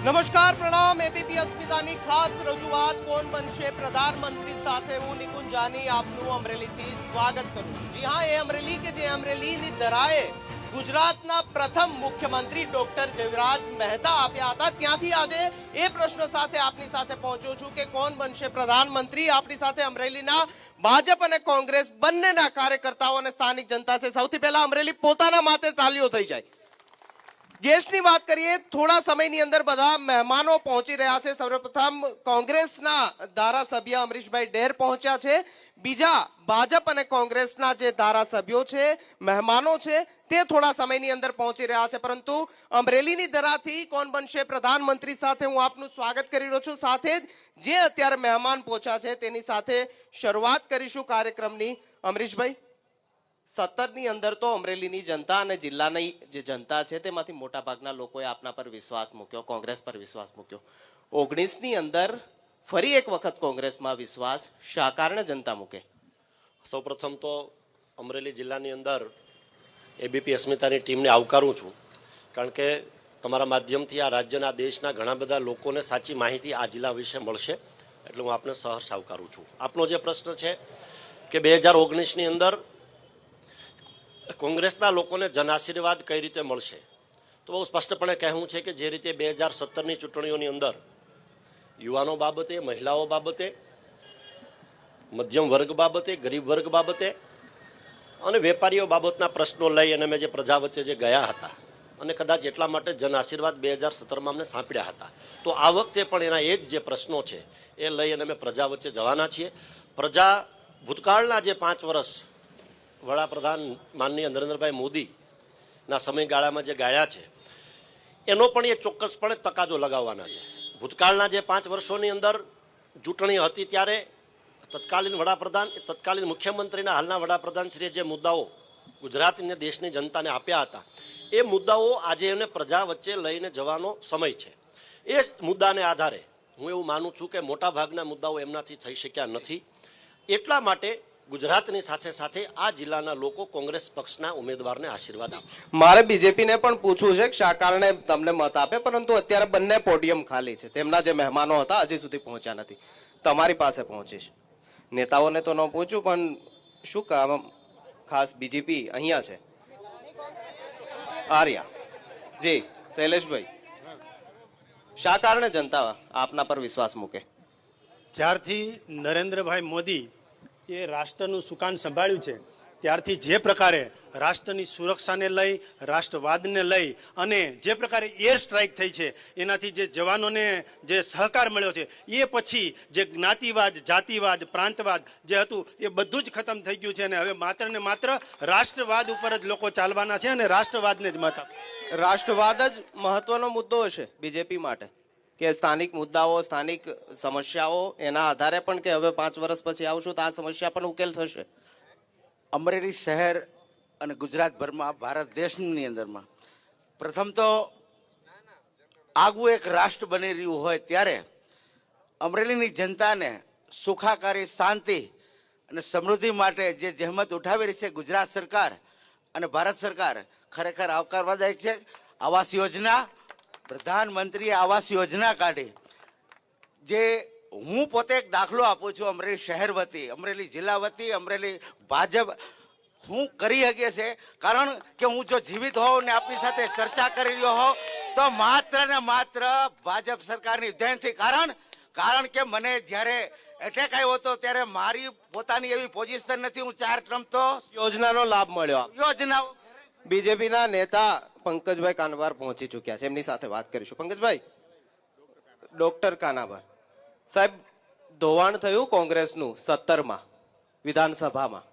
નમસ્કાર, પ્રણામ। એબીપી અસ્મિતાની ખાસ રજૂઆત કોણ બનશે પ્રધાનમંત્રી સાથે હું નિકુંજ જાની આપનું અમરેલીથી સ્વાગત કરું છું। જી હા, એ અમરેલી કે જે અમરેલીની દરાએ ગુજરાતના પ્રથમ મુખ્યમંત્રી ડોક્ટર જયરાજ મહેતા આપ્યા હતા, ત્યાંથી આજે એ પ્રશ્ન સાથે આપની સાથે પહોંચ્યો છું કે કોણ બનશે પ્રધાનમંત્રી। આપણી સાથે અમરેલીના ભાજપ અને કોંગ્રેસ બંનેના કાર્યકર્તાઓ અને સ્થાનિક જનતા છે। સૌથી પહેલા અમરેલી પોતાના માથે તાલીઓ થઈ જાય। ગેસ્ટની વાત કરીએ, થોડા સમયની અંદર બધા મહેમાનો પહોંચી રહ્યા છે। સર્વપ્રથમ કોંગ્રેસના ધારાસભ્ય અમરીશભાઈ ડેર પહોંચ્યા છે। બીજા ભાજપ અને કોંગ્રેસના જે ધારાસભ્યો છે, મહેમાનો છે, તે થોડા સમયની અંદર પહોંચી રહ્યા છે। પરંતુ અમરેલીની ધરાથી કોણ બનશે પ્રધાનમંત્રી સાથે હું આપનું સ્વાગત કરી રહ્યો છું। સાથે જ જે અત્યારે મહેમાન પહોંચ્યા છે તેની સાથે શરૂઆત કરીશું કાર્યક્રમની। અમરીશભાઈ, 17ની અંદર તો અમરેલીની જનતા અને જિલ્લાની જે જનતા છે તેમાંથી મોટા ભાગના લોકોએ આપના પર વિશ્વાસ મૂક્યો, કોંગ્રેસ પર વિશ્વાસ મૂક્યો। 19ની અંદર ફરી એક વખત કોંગ્રેસમાં વિશ્વાસ શા કારણે જનતા મૂકે? સૌપ્રથમ તો અમરેલી જિલ્લાની અંદર એબીપી અસ્મિતાની ટીમને આવકારું છું, કારણ કે તમારા માધ્યમથી આ રાજ્યના દેશના ઘણા બધા લોકોને સાચી માહિતી આ જિલ્લા વિશે મળશે, એટલે હું આપને સહર્ષ આવકારું છું। આપનો જે પ્રશ્ન છે કે 2019ની અંદર કોંગ્રેસના લોકોને જન આશીર્વાદ કઈ રીતે મળશે, તો બહુ સ્પષ્ટપણે કહેવું છે કે જે રીતે 2017ની ચૂંટણીઓની અંદર યુવાનો બાબતે, મહિલાઓ બાબતે, મધ્યમ વર્ગ બાબતે, ગરીબ વર્ગ બાબતે અને વેપારીઓ બાબતના પ્રશ્નો લઈ અને મેં જે પ્રજા વચ્ચે જે ગયા હતા અને કદાચ એટલા માટે જન આશીર્વાદ 2017માં અમને સાંપડ્યા હતા, તો આ વખતે પણ એના એ જ જે પ્રશ્નો છે એ લઈ અને અમે પ્રજા વચ્ચે જવાના છીએ। પ્રજા ભૂતકાળના જે 5 વર્ષ વડાપ્રધાન માનનીય નરેન્દ્રભાઈ મોદીના સમયગાળામાં જે ગાળ્યા છે એનો પણ એ ચોક્કસપણે તકાજો લગાવવાના છે। ભૂતકાળના જે 5 વર્ષોની અંદર ચૂંટણી હતી ત્યારે તત્કાલીન વડાપ્રધાન, તત્કાલીન મુખ્યમંત્રીના હાલના વડાપ્રધાનશ્રીએ જે મુદ્દાઓ ગુજરાતની દેશની જનતાને આપ્યા હતા એ મુદ્દાઓ આજે એને પ્રજા વચ્ચે લઈને જવાનો સમય છે। એ મુદ્દાને આધારે હું એવું માનું છું કે મોટાભાગના મુદ્દાઓ એમનાથી થઈ શક્યા નથી, એટલા માટે ગુજરાતની સાથે સાથે આ જિલ્લાના લોકો કોંગ્રેસ પક્ષના ઉમેદવારને આશીર્વાદ આપે। મારે બીજેપીને પણ પૂછવું છે કે શા કારણે તમને મત આપે, પરંતુ અત્યારે બંને પોડિયમ ખાલી છે। તેમના જે મહેમાનો હતા હજી સુધી પહોંચ્યા નથી, તમારી પાસે પહોંચીશ। નેતાઓને તો ન પહોંચ્યું, પણ શું કામ ખાસ બીજેપી અહીંયા છે? આર્યા જી, શૈલેષભાઈ, શા કારણે જનતા આપના પર વિશ્વાસ મૂકે? જ્યારથી નરેન્દ્રભાઈ મોદી એ રાષ્ટ્રનું સુકાન સંભાળ્યું છે ત્યારથી જે પ્રકારે રાષ્ટ્રની સુરક્ષાને લઈ, રાષ્ટ્રવાદને લઈ અને જે પ્રકારે એર સ્ટ્રાઇક થઈ છે એનાથી જે જવાનોને જે સહકાર મળ્યો છે, એ પછી જે જ્ઞાતિવાદ, જાતિવાદ, પ્રાંતવાદ જે હતું એ બધું જ ખતમ થઈ ગયું છે અને હવે માત્ર ને માત્ર રાષ્ટ્રવાદ ઉપર જ લોકો ચાલવાના છે અને રાષ્ટ્રવાદને જ મત આપે। રાષ્ટ્રવાદ જ મહત્વનો મુદ્દો હશે બીજેપી માટે, કે સ્થાનિક મુદ્દાઓ, સ્થાનિક સમસ્યાઓ એના આધારે પણ, કે હવે 5 વર્ષ પછી આવશું તો આ સમસ્યા પણ ઉકેલ થશે? અમરેલી શહેર અને ગુજરાતભરમાં, ભારત દેશની અંદરમાં પ્રથમ તો આગવું એક રાષ્ટ્ર બની રહ્યું હોય ત્યારે અમરેલીની જનતાને સુખાકારી, શાંતિ અને સમૃદ્ધિ માટે જે જહેમત ઉઠાવી રહી છે ગુજરાત સરકાર અને ભારત સરકાર, ખરેખર આવકારવાદાયક છે। આવાસ યોજના, પ્રધાનમંત્રીએ આવાસ યોજના કાઢી, જે હું પોતે એક દાખલો આપું છું અમરેલી શહેર વતી, અમરેલી જિલ્લા વતી, અમરેલી ભાજપ હું કરી શકીએ છે, કારણ કે હું જો જીવિત હોઉં ને આપની સાથે ચર્ચા કરી રહ્યો હોઉં તો માત્ર ને માત્ર ભાજપ સરકારની દેનથી। કારણ કે મને જ્યારે એટેક આવ્યો હતો ત્યારે મારી પોતાની એવી પોઝિશન નથી, હું 4 ટર્મ તો યોજનાનો લાભ મળ્યો। યોજનાઓ બીજેપીના નેતા પંકજભાઈ કાનાભાર પહોંચી ચુક્યા છે, એમની સાથે વાત કરીશું। પંકજભાઈ, ડોક્ટર કાનાભાર સાહેબ, ધોવાણ થયું કોંગ્રેસનું 17માં વિધાનસભામાં,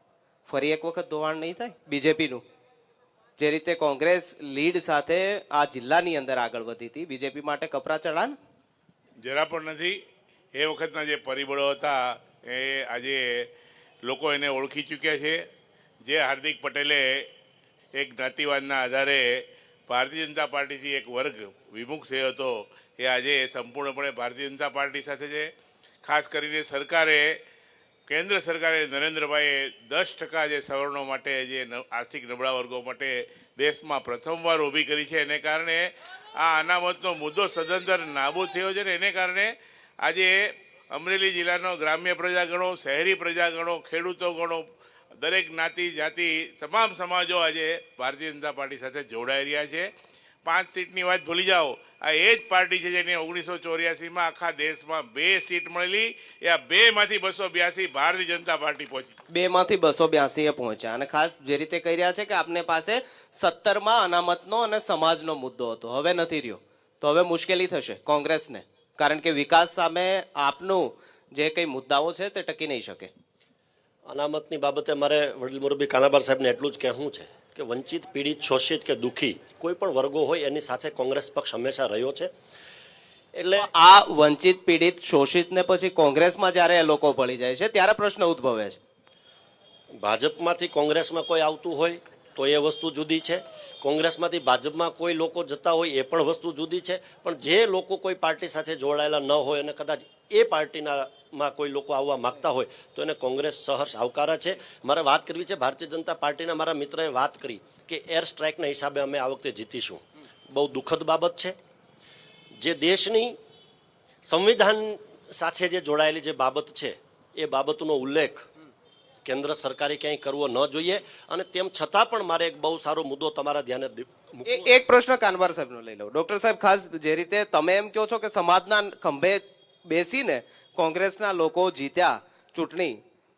ફરી એક વખત ધોવાણ નહીં થાય બીજેપીનું? જે રીતે કોંગ્રેસ લીડ સાથે આ જિલ્લાની અંદર આગળ વધી હતી, બીજેપી માટે કપરા ચડાણ? જરા પણ નથી। એ વખતના જે પરિબળો હતા એ આજે લોકો એને ઓળખી ચૂક્યા છે। જે હાર્દિક પટેલે એક જ્ઞાતિવાદના આધારે ભારતીય જનતા પાર્ટીથી એક વર્ગ વિમુખ થયો હતો, એ આજે સંપૂર્ણપણે ભારતીય જનતા પાર્ટી સાથે છે। ખાસ કરીને સરકારે, કેન્દ્ર સરકારે, નરેન્દ્રભાઈએ 10% જે સવર્ણો માટે, જે આર્થિક નબળા વર્ગો માટે દેશમાં પ્રથમવાર ઊભી કરી છે, એને કારણે આ અનામતનો મુદ્દો સદંતર નાબૂદ થયો છે ને એને કારણે આજે અમરેલી જિલ્લાનો ગ્રામ્ય પ્રજાગણો, શહેરી પ્રજાગણો, ખેડૂતો ગણો, દરેક જ્ઞાતિ જાતિ તમામ સમાજો આજે ભારતીય જનતા પાર્ટી સાથે જોડાઈ રહ્યા છે. 5 સીટની વાત ભૂલી જાઓ, આ એ જ પાર્ટી છે જેને 1984માં આખા દેશમાં 2 સીટ મળેલી. એ આ 2માંથી 282 ભારતીય જનતા પાર્ટી પહોંચી. 2માંથી 282 એ પહોંચ્યા. અને ખાસ જે રીતે કહી રહ્યા છે કે આપને પાસે 17માં અનામતનો અને સમાજનો મુદ્દો હતો, હવે નથી રહ્યો, તો હવે મુશ્કેલી થશે કોંગ્રેસને, કારણ કે વિકાસ સામે આપનું જે કંઈ મુદ્દાઓ છે તે ટકી નહીં શકે. અનામતની બાબતે મારે વડીલ મુરબ્બી કાનાબાર સાહેબને એટલું જ કહેવું છે કે વંચિત, પીડિત, શોષિત કે દુઃખી કોઈ પણ વર્ગો હોય એની સાથે કોંગ્રેસ પક્ષ હંમેશા રહ્યો છે. એટલે આ વંચિત, પીડિત, શોષિત ને પછી કોંગ્રેસમાં જ્યારે એ લોકો ભળી જાય છે ત્યારે પ્રશ્ન ઉદ્ભવે છે. ભાજપમાંથી કોંગ્રેસમાં કોઈ આવતું હોય તો એ વસ્તુ જુદી છે, કોંગ્રેસમાંથી ભાજપમાં કોઈ લોકો જતા હોય એ પણ વસ્તુ જુદી છે. પણ જે લોકો કોઈ પાર્ટી સાથે જોડાયેલા ન હોય અને કદાચ એ પાર્ટીમાં કોઈ લોકો આવવા માગતા હોય તો એને કોંગ્રેસ સહર્ષ આવકારે છે. મારે વાત કરવી છે, ભારતીય જનતા પાર્ટીના મારા મિત્રએ વાત કરી કે એર સ્ટ્રાઇકના હિસાબે અમે આ વખતે જીતીશું. બહુ દુઃખદ બાબત છે. જે દેશની સંવિધાન સાથે જે જોડાયેલી જે બાબત છે એ બાબતનો ઉલ્લેખ કેન્દ્ર સરકારે ક્યાંય કરવો ન જોઈએ. અને તેમ છતાં પણ મારે એક બહુ સારો મુદ્દો તમારા ધ્યાને એક પ્રશ્ન કાનબાર સાહેબનો લઈ લઉં. ડોક્ટર સાહેબ, ખાસ જે રીતે તમે એમ કહો છો કે સમાજના ખંભે બેસીને કોંગ્રેસના લોકો જીત્યા, ચૂંટણી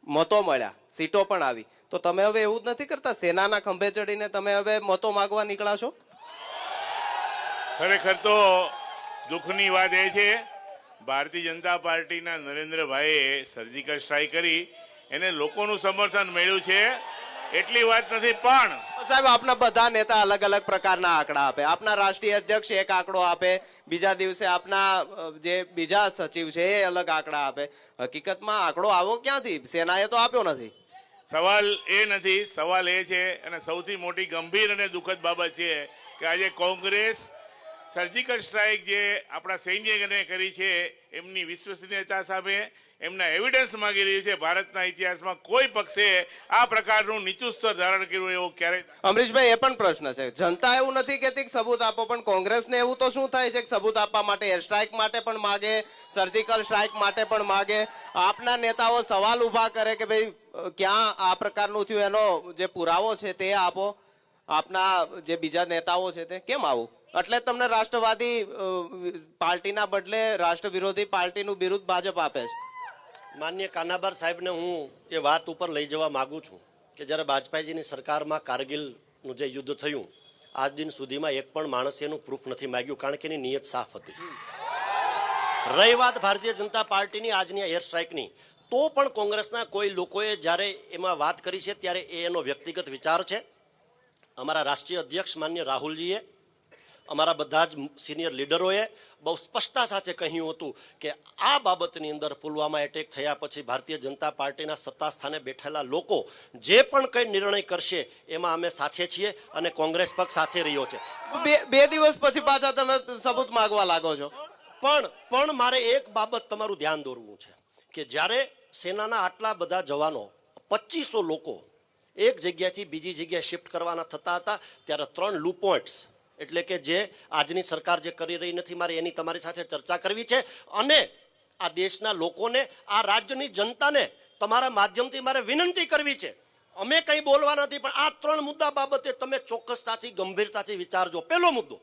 મતો મળ્યા, સીટો પણ આવી, તો તમે હવે એવું જ નથી કરતા, સેનાના ખંભે ચડીને તમે હવે મતો માંગવા નીકળ્યા છો? ખરેખર તો દુઃખની વાત એ છે, ભારતીય જનતા પાર્ટીના નરેન્દ્રભાઈએ સર્જિકલ સ્ટ્રાઇક કરી, એને લોકોનું સમર્થન મળ્યું છે એટલી વાત નથી. પણ સાહેબ, આપના બધા નેતા અલગ અલગ પ્રકારના આંકડા આપે. આપના રાષ્ટ્રીય અધ્યક્ષ એક આંકડો આપે, બીજા દિવસે આપના જે બીજા સચિવ છે એ અલગ આંકડા આપે. હકીકતમાં આંકડો આવો ક્યાંથી? સેનાએ તો આપ્યો નથી. સવાલ એ નથી, સવાલ એ છે, અને સૌથી મોટી ગંભીર અને દુઃખદ બાબત છે કે આજે કોંગ્રેસ સર્જિકલ સ્ટ્રાઇક જે આપણા સૈન્યને કરી છે એમની વિશ્વસનીયતા સામે એમના એવિડન્સ માંગી રહ્યું છે. ભારતના ઇતિહાસમાં કોઈ પક્ષે આ પ્રકારનું નીચું સ્તર ધારણ કર્યું એવું ક્યારેય. અમરીશભાઈ, એ પણ પ્રશ્ન છે, જનતા એવું નથી કહેતી કે સબૂત આપો, પણ કોંગ્રેસને એવું તો શું થાય છે કે સબૂત આપવા માટે એર સ્ટ્રાઇક માટે પણ માગે, સર્જિકલ સ્ટ્રાઇક માટે પણ માગે. આપના નેતાઓ સવાલ ઉભા કરે કે ભાઈ ક્યાં આ પ્રકારનું થયું, એનો જે પુરાવો છે તે આપો. આપના જે બીજા નેતાઓ છે તે કેમ આવું? એટલે તમને રાષ્ટ્રવાદી પાર્ટીના બદલે રાષ્ટ્ર વિરોધી પાર્ટીનું બિરુદ ભાજપ આપે છે. માન્ય કાનાબાર સાહેબને હું એ વાત ઉપર લઈ જવા માંગુ છું કે જ્યારે વાજપેયીજીની સરકારમાં કારગિલનું જે યુદ્ધ થયું, આજ દિન સુધીમાં એક પણ માણસે એનું પ્રૂફ નથી માંગ્યું, કારણ કે એની નિયત સાફ હતી. રહી વાત ભારતીય જનતા પાર્ટીની આજની એર સ્ટ્રાઇકની, તો પણ કોંગ્રેસના કોઈ લોકોએ જ્યારે એમાં વાત કરી છે ત્યારે એનો વ્યક્તિગત વિચાર છે. અમારા રાષ્ટ્રીય અધ્યક્ષ માન્ય રાહુલજીએ, અમારા બધા જ સિનિયર લીડરોએ બહુ સ્પષ્ટતા સાથે કહ્યું હતું કે આ બાબતની અંદર પુલવામા એટેક થયા પછી ભારતીય જનતા પાર્ટીના સત્તા સ્થાને બેઠેલા લોકો જે પણ કંઈ નિર્ણય કરશે એમાં અમે સાથે છીએ અને કોંગ્રેસ પક્ષ સાથે રહ્યો છે. બે દિવસ પછી પાછા તમે સબૂત માંગવા લાગો છો. પણ મારે એક બાબત તમારું ધ્યાન દોરવું છે કે જ્યારે સેનાના આટલા બધા જવાનો 2500 લોકો એક જગ્યાથી બીજી જગ્યાએ શિફ્ટ કરવાના થતા હતા, ત્યારે 3 લૂ પોઈન્ટ્સ, એટલે કે જે આજની સરકાર જે કરી રહી નથી, મારે એની તમારી સાથે ચર્ચા કરવી છે. અને આ દેશના લોકોને, આ રાજ્યની જનતાને તમારા માધ્યમથી મારે વિનંતી કરવી છે, અમે કંઈ બોલવા નથી, પણ આ 3 મુદ્દા બાબતે તમે ચોક્કસતાથી, ગંભીરતાથી વિચારજો. પહેલો મુદ્દો,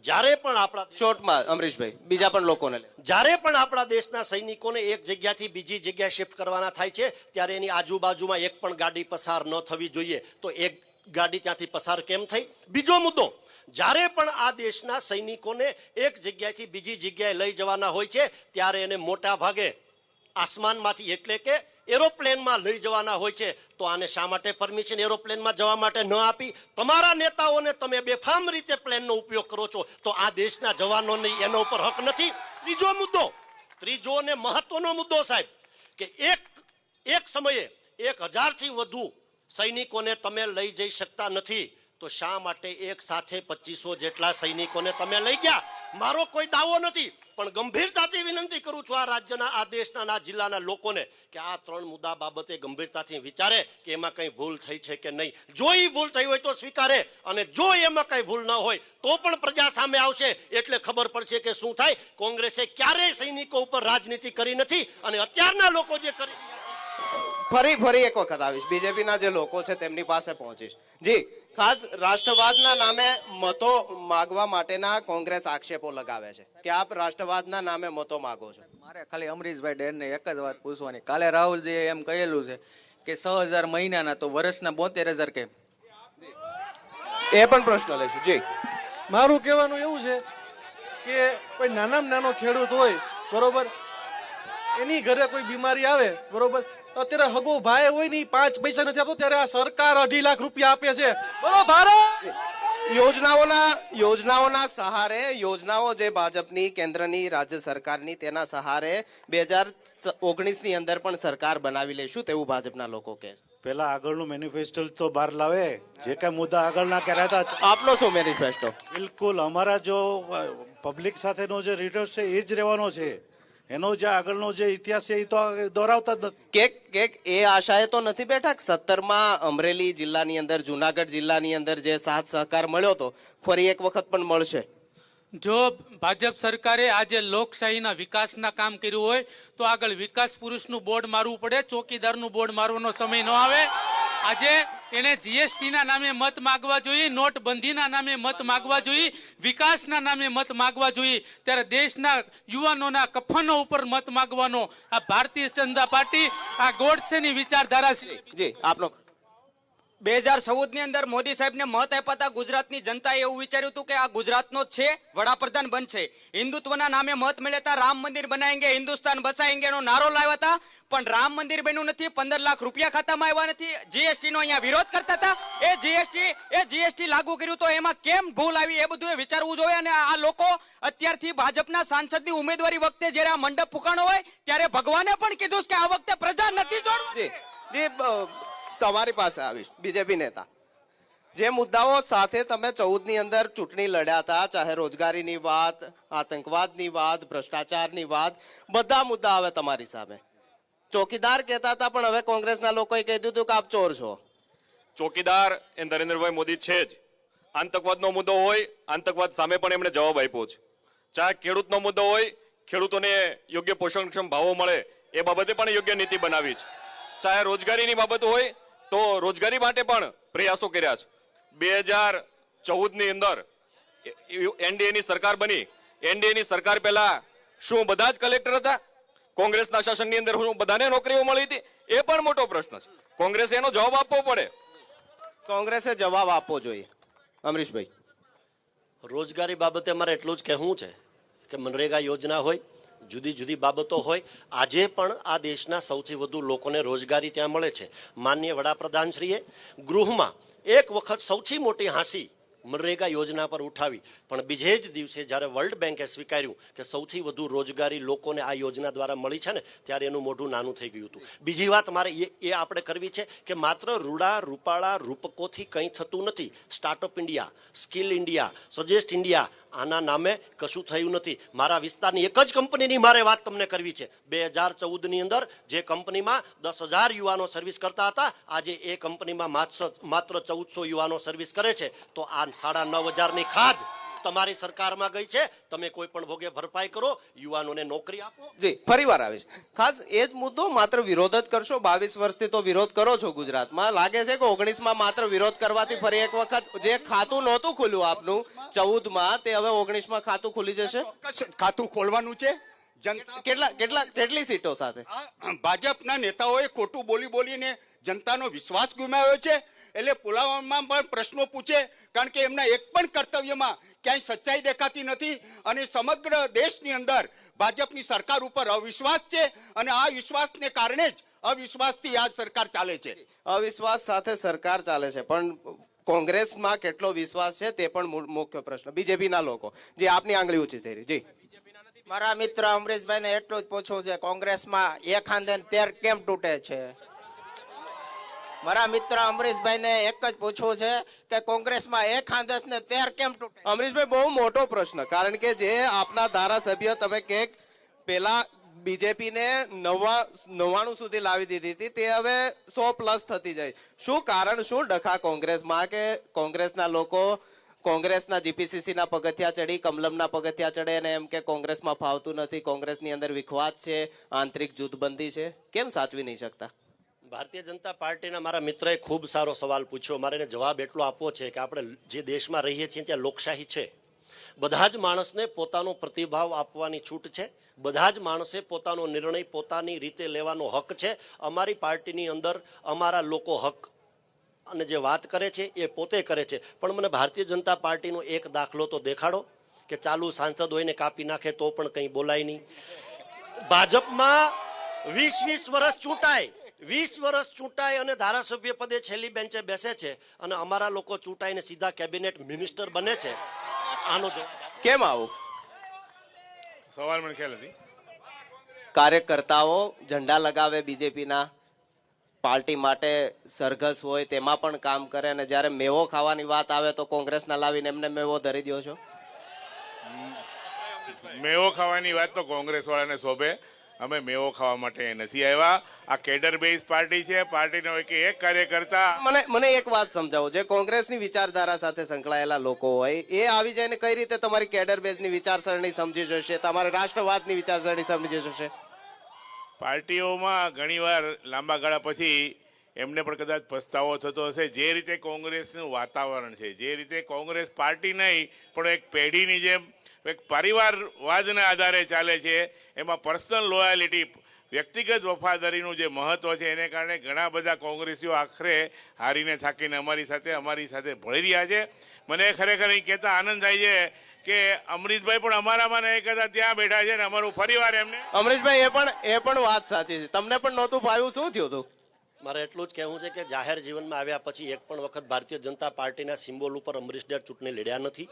જ્યારે પણ આપણા શોર્ટમાં અમરીશભાઈ, બીજા પણ લોકોને જ્યારે પણ આપણા દેશના સૈનિકોને એક જગ્યાથી બીજી જગ્યાએ શિફ્ટ કરવાના થાય છે ત્યારે એની આજુબાજુમાં એક પણ ગાડી પસાર ન થવી જોઈએ. તો એક ગાડી ત્યાંથી પસાર કેમ થઈ? બીજો મુદ્દો, જ્યારે પણ આ દેશના સૈનિકોને એક જગ્યાએથી બીજી જગ્યાએ લઈ જવાના હોય છે ત્યારે એને મોટા ભાગે આસમાનમાંથી, એટલે કે એરોપ્લેનમાં લઈ જવાના હોય છે. તો આને શા માટે પરમિશન એરોપ્લેનમાં જવા માટે ન આપી? તમારા નેતાઓને તમે બેફામ રીતે પ્લેનનો ઉપયોગ કરો છો, તો આ દેશના જવાનોને એના ઉપર હક નથી? ત્રીજો મુદ્દો, ત્રીજો અને મહત્વનો મુદ્દો સાહેબ, કે એક સમયે 1000થી વધુ સૈનિકોને તમે લઈ જઈ શકતા નથી. તો શા માટે એક સાથે 2500 જેટલા સૈનિકોને તમે લઈ ગયા? મારો કોઈ દાવો નથી, પણ ગંભીરતાથી વિનંતી કરું છું આ રાજ્યના, આ દેશના, આ જિલ્લાના લોકોને કે આ 3 મુદ્દા બાબતે ગંભીરતાથી વિચારે કે એમાં કંઈ ભૂલ થઈ છે કે નહીં. જો એ ભૂલ થઈ હોય તો સ્વીકારે, અને જો એમાં કંઈ ભૂલ ન હોય તો પણ પ્રજા સામે આવશે, એટલે ખબર પડશે કે શું થાય. કોંગ્રેસે ક્યારેય સૈનિકો ઉપર રાજનીતિ કરી નથી, અને અત્યારના લોકો જે કરી ફરી એક વખત આવીશ, બીજેપીના જે લોકો છે તેમની પાસે પહોંચીશ. જી, ખાસ રાષ્ટ્રવાદના નામે મતો માગવા માટેના કોંગ્રેસ આક્ષેપો લગાવે છે કે આપ રાષ્ટ્રવાદના નામે મતો માગો છો. મારે ખાલી અમરીશભાઈ ડેરને એક જ વાત પૂછવાની. કાલે રાહુલજીએ એમ કહેલું છે કે 6000 મહિનાના તો વર્ષના 72000 કેમ? એ પણ પ્રશ્ન લઈશું. જી, મારું કહેવાનું એવું છે કે કોઈ નાનામાં નાનો ખેડૂત હોય, બરોબર, એની ઘરે કોઈ બીમારી આવે, બરોબર, તો અત્યારે હગો ભાઈ હોય ને 5 પૈસા નથી આપતો, ત્યારે આ સરકાર 2.5 લાખ રૂપિયા આપે છે. બોલો ભારત! યોજનાઓના સહારે, યોજનાઓ જે ભાજપની કેન્દ્રની રાજ્ય સરકારની, તેના સહારે 2019 ની અંદર પણ સરકાર બનાવી લેશું તેવું ભાજપના લોકો કહે. પેલા આગળનું મેનિફેસ્ટો તો બહાર લાવે, જે કઈ મુદ્દા આગળના કર્યા હતા. આપનો શું મેનિફેસ્ટો? બિલકુલ અમારા જો પબ્લિક સાથેનો જે રિલેશન છે એ જ રહેવાનો છે. એનો જે આગળનો જે ઇતિહાસ છે એ તો દોહરાવતા જ નથી. કેક એ આશાએ તો નથી બેઠા કે 17માં અમરેલી જિલ્લાની અંદર, જુનાગઢ જિલ્લાની અંદર જે સાથ સહકાર મળ્યો તો ફરી એક વખત પણ મળશે? જો ભાજપ સરકારે આજે લોકશાહીના વિકાસના કામ કર્યું હોય તો આગળ વિકાસ પુરુષનું બોર્ડ મારવું પડે, ચોકીદારનું બોર્ડ મારવાનો સમય ન આવે. આજે એને જીએસટીના નામે મત માગવા જોઈએ, નોટબંધીના નામે મત માગવા જોઈએ, વિકાસના નામે મત માગવા જોઈએ, ત્યારે દેશના યુવાનોના કફનો ઉપર મત માગવાનો આ ભારતીય જનતા પાર્ટી, આ ગોડસેની વિચારધારા છે. જી, આપનો. 2014 ની અંદર મોદી સાહેબને મત આપ્યા હતા. ગુજરાતની જનતાએ એવું વિચાર્યું હતું કે આ ગુજરાતનો જ છે, વડાપ્રધાન બનશે. હિન્દુત્વના નામે મત મળ્યા હતા. રામ મંદિર બનાવેંગે, હિન્દુસ્તાન બસાએંગે નો નારો લાવ્યા હતા, પણ રામ મંદિર બન્યું નથી. 15 લાખ રૂપિયા ખાતામાં આવ્યા નથી. જીએસટી નો અહીંયા વિરોધ કરતા હતા. એ જીએસટી લાગુ કર્યું તો એમાં કેમ ભૂલ આવી એ બધું વિચારવું જોઈએ. અને આ લોકો અત્યારથી ભાજપના સાંસદની ઉમેદવારી વખતે જ્યારે આ મંડપ ફૂંકાણો હોય ત્યારે ભગવાને પણ કીધું કે આ વખતે પ્રજા નથી જોડવાની. જી, તમારી પાસે આવીશ. બીજેપી નેતા, જે મુદ્દાઓ સાથે તમે 14 ની અંદર ચૂંટણી લડ્યા હતા, ચાહે રોજગારીની વાત, આતંકવાદની વાત, ભ્રષ્ટાચારની વાત, બધા મુદ્દા હવે તમારી સામે. ચોકીદાર કહેતા હતા, પણ હવે કોંગ્રેસના લોકોએ કહી દીધું કે આપ ચોર છો. ચોકીદાર એ નરેન્દ્રભાઈ મોદી છે જ. આતંકવાદનો મુદ્દો હોય, આતંકવાદ સામે પણ એમણે જવાબ આપ્યો છે. ચાહે ખેડૂતનો મુદ્દો હોય, ખેડૂતોને યોગ્ય પોષણક્ષમ ભાવો મળે એ બાબતે પણ યોગ્ય નીતિ બનાવી છે. ચાહે રોજગારીની બાબત હોય તો રોજગારી માટે પણ પ્રયાસો કર્યા છે. 2014 ની અંદર એનડીએની સરકાર બની. એનડીએની સરકાર પહેલા શું બધા જ કલેક્ટર હતા? કોંગ્રેસના શાસનની અંદર શું બધાને નોકરીઓ મળી હતી? એ પણ મોટો પ્રશ્ન છે. કોંગ્રેસે એનો જવાબ આપવો પડે. કોંગ્રેસે જવાબ આપવો જોઈએ. અમરીશભાઈ, રોજગારી બાબતે મારે એટલું જ કહેવું છે કે મનરેગા યોજના હોય, જુદી જુદી બાબતો હોય, આજે પણ આ દેશના સૌથી વધુ લોકોને રોજગારી ત્યાં મળે છે. માનનીય વડાપ્રધાનશ્રીએ ગૃહમાં એક વખત સૌથી મોટી હાંસી મનરેગા યોજના પર ઉઠાવી, પણ બીજે જ દિવસે જ્યારે વર્લ્ડ બેન્કે સ્વીકાર્યું કે સૌથી વધુ રોજગારી લોકોને આ યોજના દ્વારા મળી છે ને, ત્યારે એનું મોઢું નાનું થઈ ગયું હતું. બીજી વાત મારે એ આપણે કરવી છે કે માત્ર રૂડા રૂપાળા રૂપકોથી કંઈ થતું નથી. Startup India, skill India, suggest India, આના નામે કશું થયું નથી. મારા વિસ્તારની એક જ કંપનીની મારે વાત તમને કરવી છે. 2014 ની અંદર જે કંપનીમાં 10,000 યુવાનો સર્વિસ કરતા હતા, આજે એ કંપનીમાં માત્ર 1400 યુવાનો સર્વિસ કરે છે. તો આ 9,500 ની ખાદ તમારી સરકારમાં ગઈ છે. તમે કોઈ પણ ભોગે ભરપાઈ કરો, યુવાનોને નોકરી આપો. જી, ફરી વાર આવીશ. ખાસ એ જ મુદ્દો, માત્ર વિરોધ જ કરશો? 22 વર્ષથી તો વિરોધ કરો છો ગુજરાતમાં. લાગે છે કે 19માં માત્ર વિરોધ કરવાથી ફરી એક વખત જે ખાતું નહોતું ખુલ્યું આપનું 14માં, તે હવે 19માં ખાતું ખુલી જશે? ખાતું ખોલવાનું છે. કેટલી સીટો સાથે? ભાજપના નેતાઓએ ખોટું બોલીને જનતાનો વિશ્વાસ ગુમાવ્યો છે. એટલે પુલાવામાં પણ પ્રશ્નો પૂછે, કારણ કે એમના એક પણ કર્તવ્યમાં ક્યાંય સચ્ચાઈ દેખાતી નથી. અને સમગ્ર દેશની અંદર ભાજપની સરકાર ઉપર અવિશ્વાસ છે, અને આ વિશ્વાસને કારણે જ અવિશ્વાસથી આ સરકાર ચાલે છે. અવિશ્વાસ સાથે સરકાર ચાલે છે, પણ કોંગ્રેસમાં કેટલો વિશ્વાસ છે તે પણ મુખ્ય પ્રશ્ન. બીજેપીના લોકો, જે આપની આંગળી ઊંચી થઈ રહી. જી, મારા મિત્ર અમરીશભાઈને એટલું જ પૂછવું છે, કોંગ્રેસમાં એક ખાંદે 13 કેમ તૂટે છે? મારા મિત્ર અમરીશભાઈને એક જ પૂછવું છે કે કોંગ્રેસમાં એક આદર્શ ને 13 કેમ તૂટે? અમરીશભાઈ, બહુ મોટો પ્રશ્ન, કારણ કે જે આપના ધારાસભ્ય તમે કે પેલા બીજેપી ને 99 સુધી લાવી દીધી હતી, તે હવે 100+ થતી જાય. શું કારણ, શું ડખા કોંગ્રેસમાં કે કોંગ્રેસના લોકો કોંગ્રેસના જીપીસીસી ના પગથિયા ચડી, કમલમના પગથિયા ચડે અને એમ કે કોંગ્રેસમાં ફાવતું નથી, કોંગ્રેસની અંદર વિખવાદ છે, આંતરિક જૂથબંધી છે, કેમ સાચવી નહીં શકતા? ભારતીય જનતા પાર્ટીના મારા મિત્રએ ખૂબ સારો સવાલ પૂછ્યો. મારે એને જવાબ એટલો આપવો છે કે આપણે જે દેશમાં રહીએ છીએ ત્યાં લોકશાહી છે. બધા જ માણસને પોતાનો પ્રતિભાવ આપવાની છૂટ છે. બધા જ માણસે પોતાનો નિર્ણય પોતાની રીતે લેવાનો હક છે. અમારી પાર્ટીની અંદર અમારા લોકો હક અને જે વાત કરે છે એ પોતે કરે છે. પણ મને ભારતીય જનતા પાર્ટીનો એક દાખલો તો દેખાડો કે ચાલુ સાંસદ હોયને કાપી નાખે તો પણ કંઈ બોલાય નહીં. ભાજપમાં 20 વર્ષ ચૂંટાય, 20 વર્ષ ચૂંટાય અને ધારાસભ્ય પદે છેલ્લી બેન્ચે બેસે છે અને અમારા લોકો ચૂંટાઈને સીધા કેબિનેટ મિનિસ્ટર બને છે. આનો જવાબ કેમ આવું? સવાલ મને ખ્યાલ નથી. કાર્યકર્તાઓ ઝંડા લગાવે બીજેપીના, પાર્ટી માટે સરઘસ હોય તેમાં પણ કામ કરે, અને જ્યારે મેવો ખાવાની વાત આવે તો કોંગ્રેસના લાવીને એમને મેવો ધરી દો છો. મેવો ખાવાની વાત તો કોંગ્રેસ વાળાને શોભે. અમે મેવો ખાવા માટે નથી આવ્યા. આ કેડર બેઝ પાર્ટી છે. પાર્ટીનો એક કાર્યકર્તા. મને એક વાત સમજાવો, જે કોંગ્રેસની વિચારધારા સાથે સંકળાયેલા લોકો હોય એ આવી જાય ને કઈ રીતે તમારી કેડર બેઝની વિચારસરણી સમજી જશે, તમારા રાષ્ટ્રવાદની વિચારસરણી સમજી જશે? પાર્ટીઓમાં ઘણીવાર લાંબા ગાળા પછી એમને પણ કદાચ પસ્તાવો થતો હશે. જે રીતે કોંગ્રેસનું વાતાવરણ છે, જે રીતે કોંગ્રેસ પાર્ટી નહીં પણ એક પેઢીની જેમ એક પરિવારવાદના આધારે ચાલે છે, એમાં પર્સનલ લોયાલિટી, વ્યક્તિગત વફાદારીનું જે મહત્વ છે એને કારણે ઘણા બધા કોંગ્રેસીઓ આખરે હારીને થાકીને અમારી સાથે ભળી રહ્યા છે. મને ખરેખર અહીં કહેતા આનંદ થાય છે કે અમરીશભાઈ પણ અમારામાં ને કદાચ ત્યાં બેઠા છે ને અમારું પરિવાર એમને. અમરીશભાઈ, એ પણ વાત સાચી છે. તમને પણ નહોતું ભાવ્યું, શું થયું હતું? મારે એટલું જ કહેવું છે કે જાહેર જીવનમાં આવ્યા પછી એક પણ વખત ભારતીય જનતા પાર્ટીના સિમ્બોલ ઉપર અમરીશ ડેર ચૂંટણી લડ્યા નથી.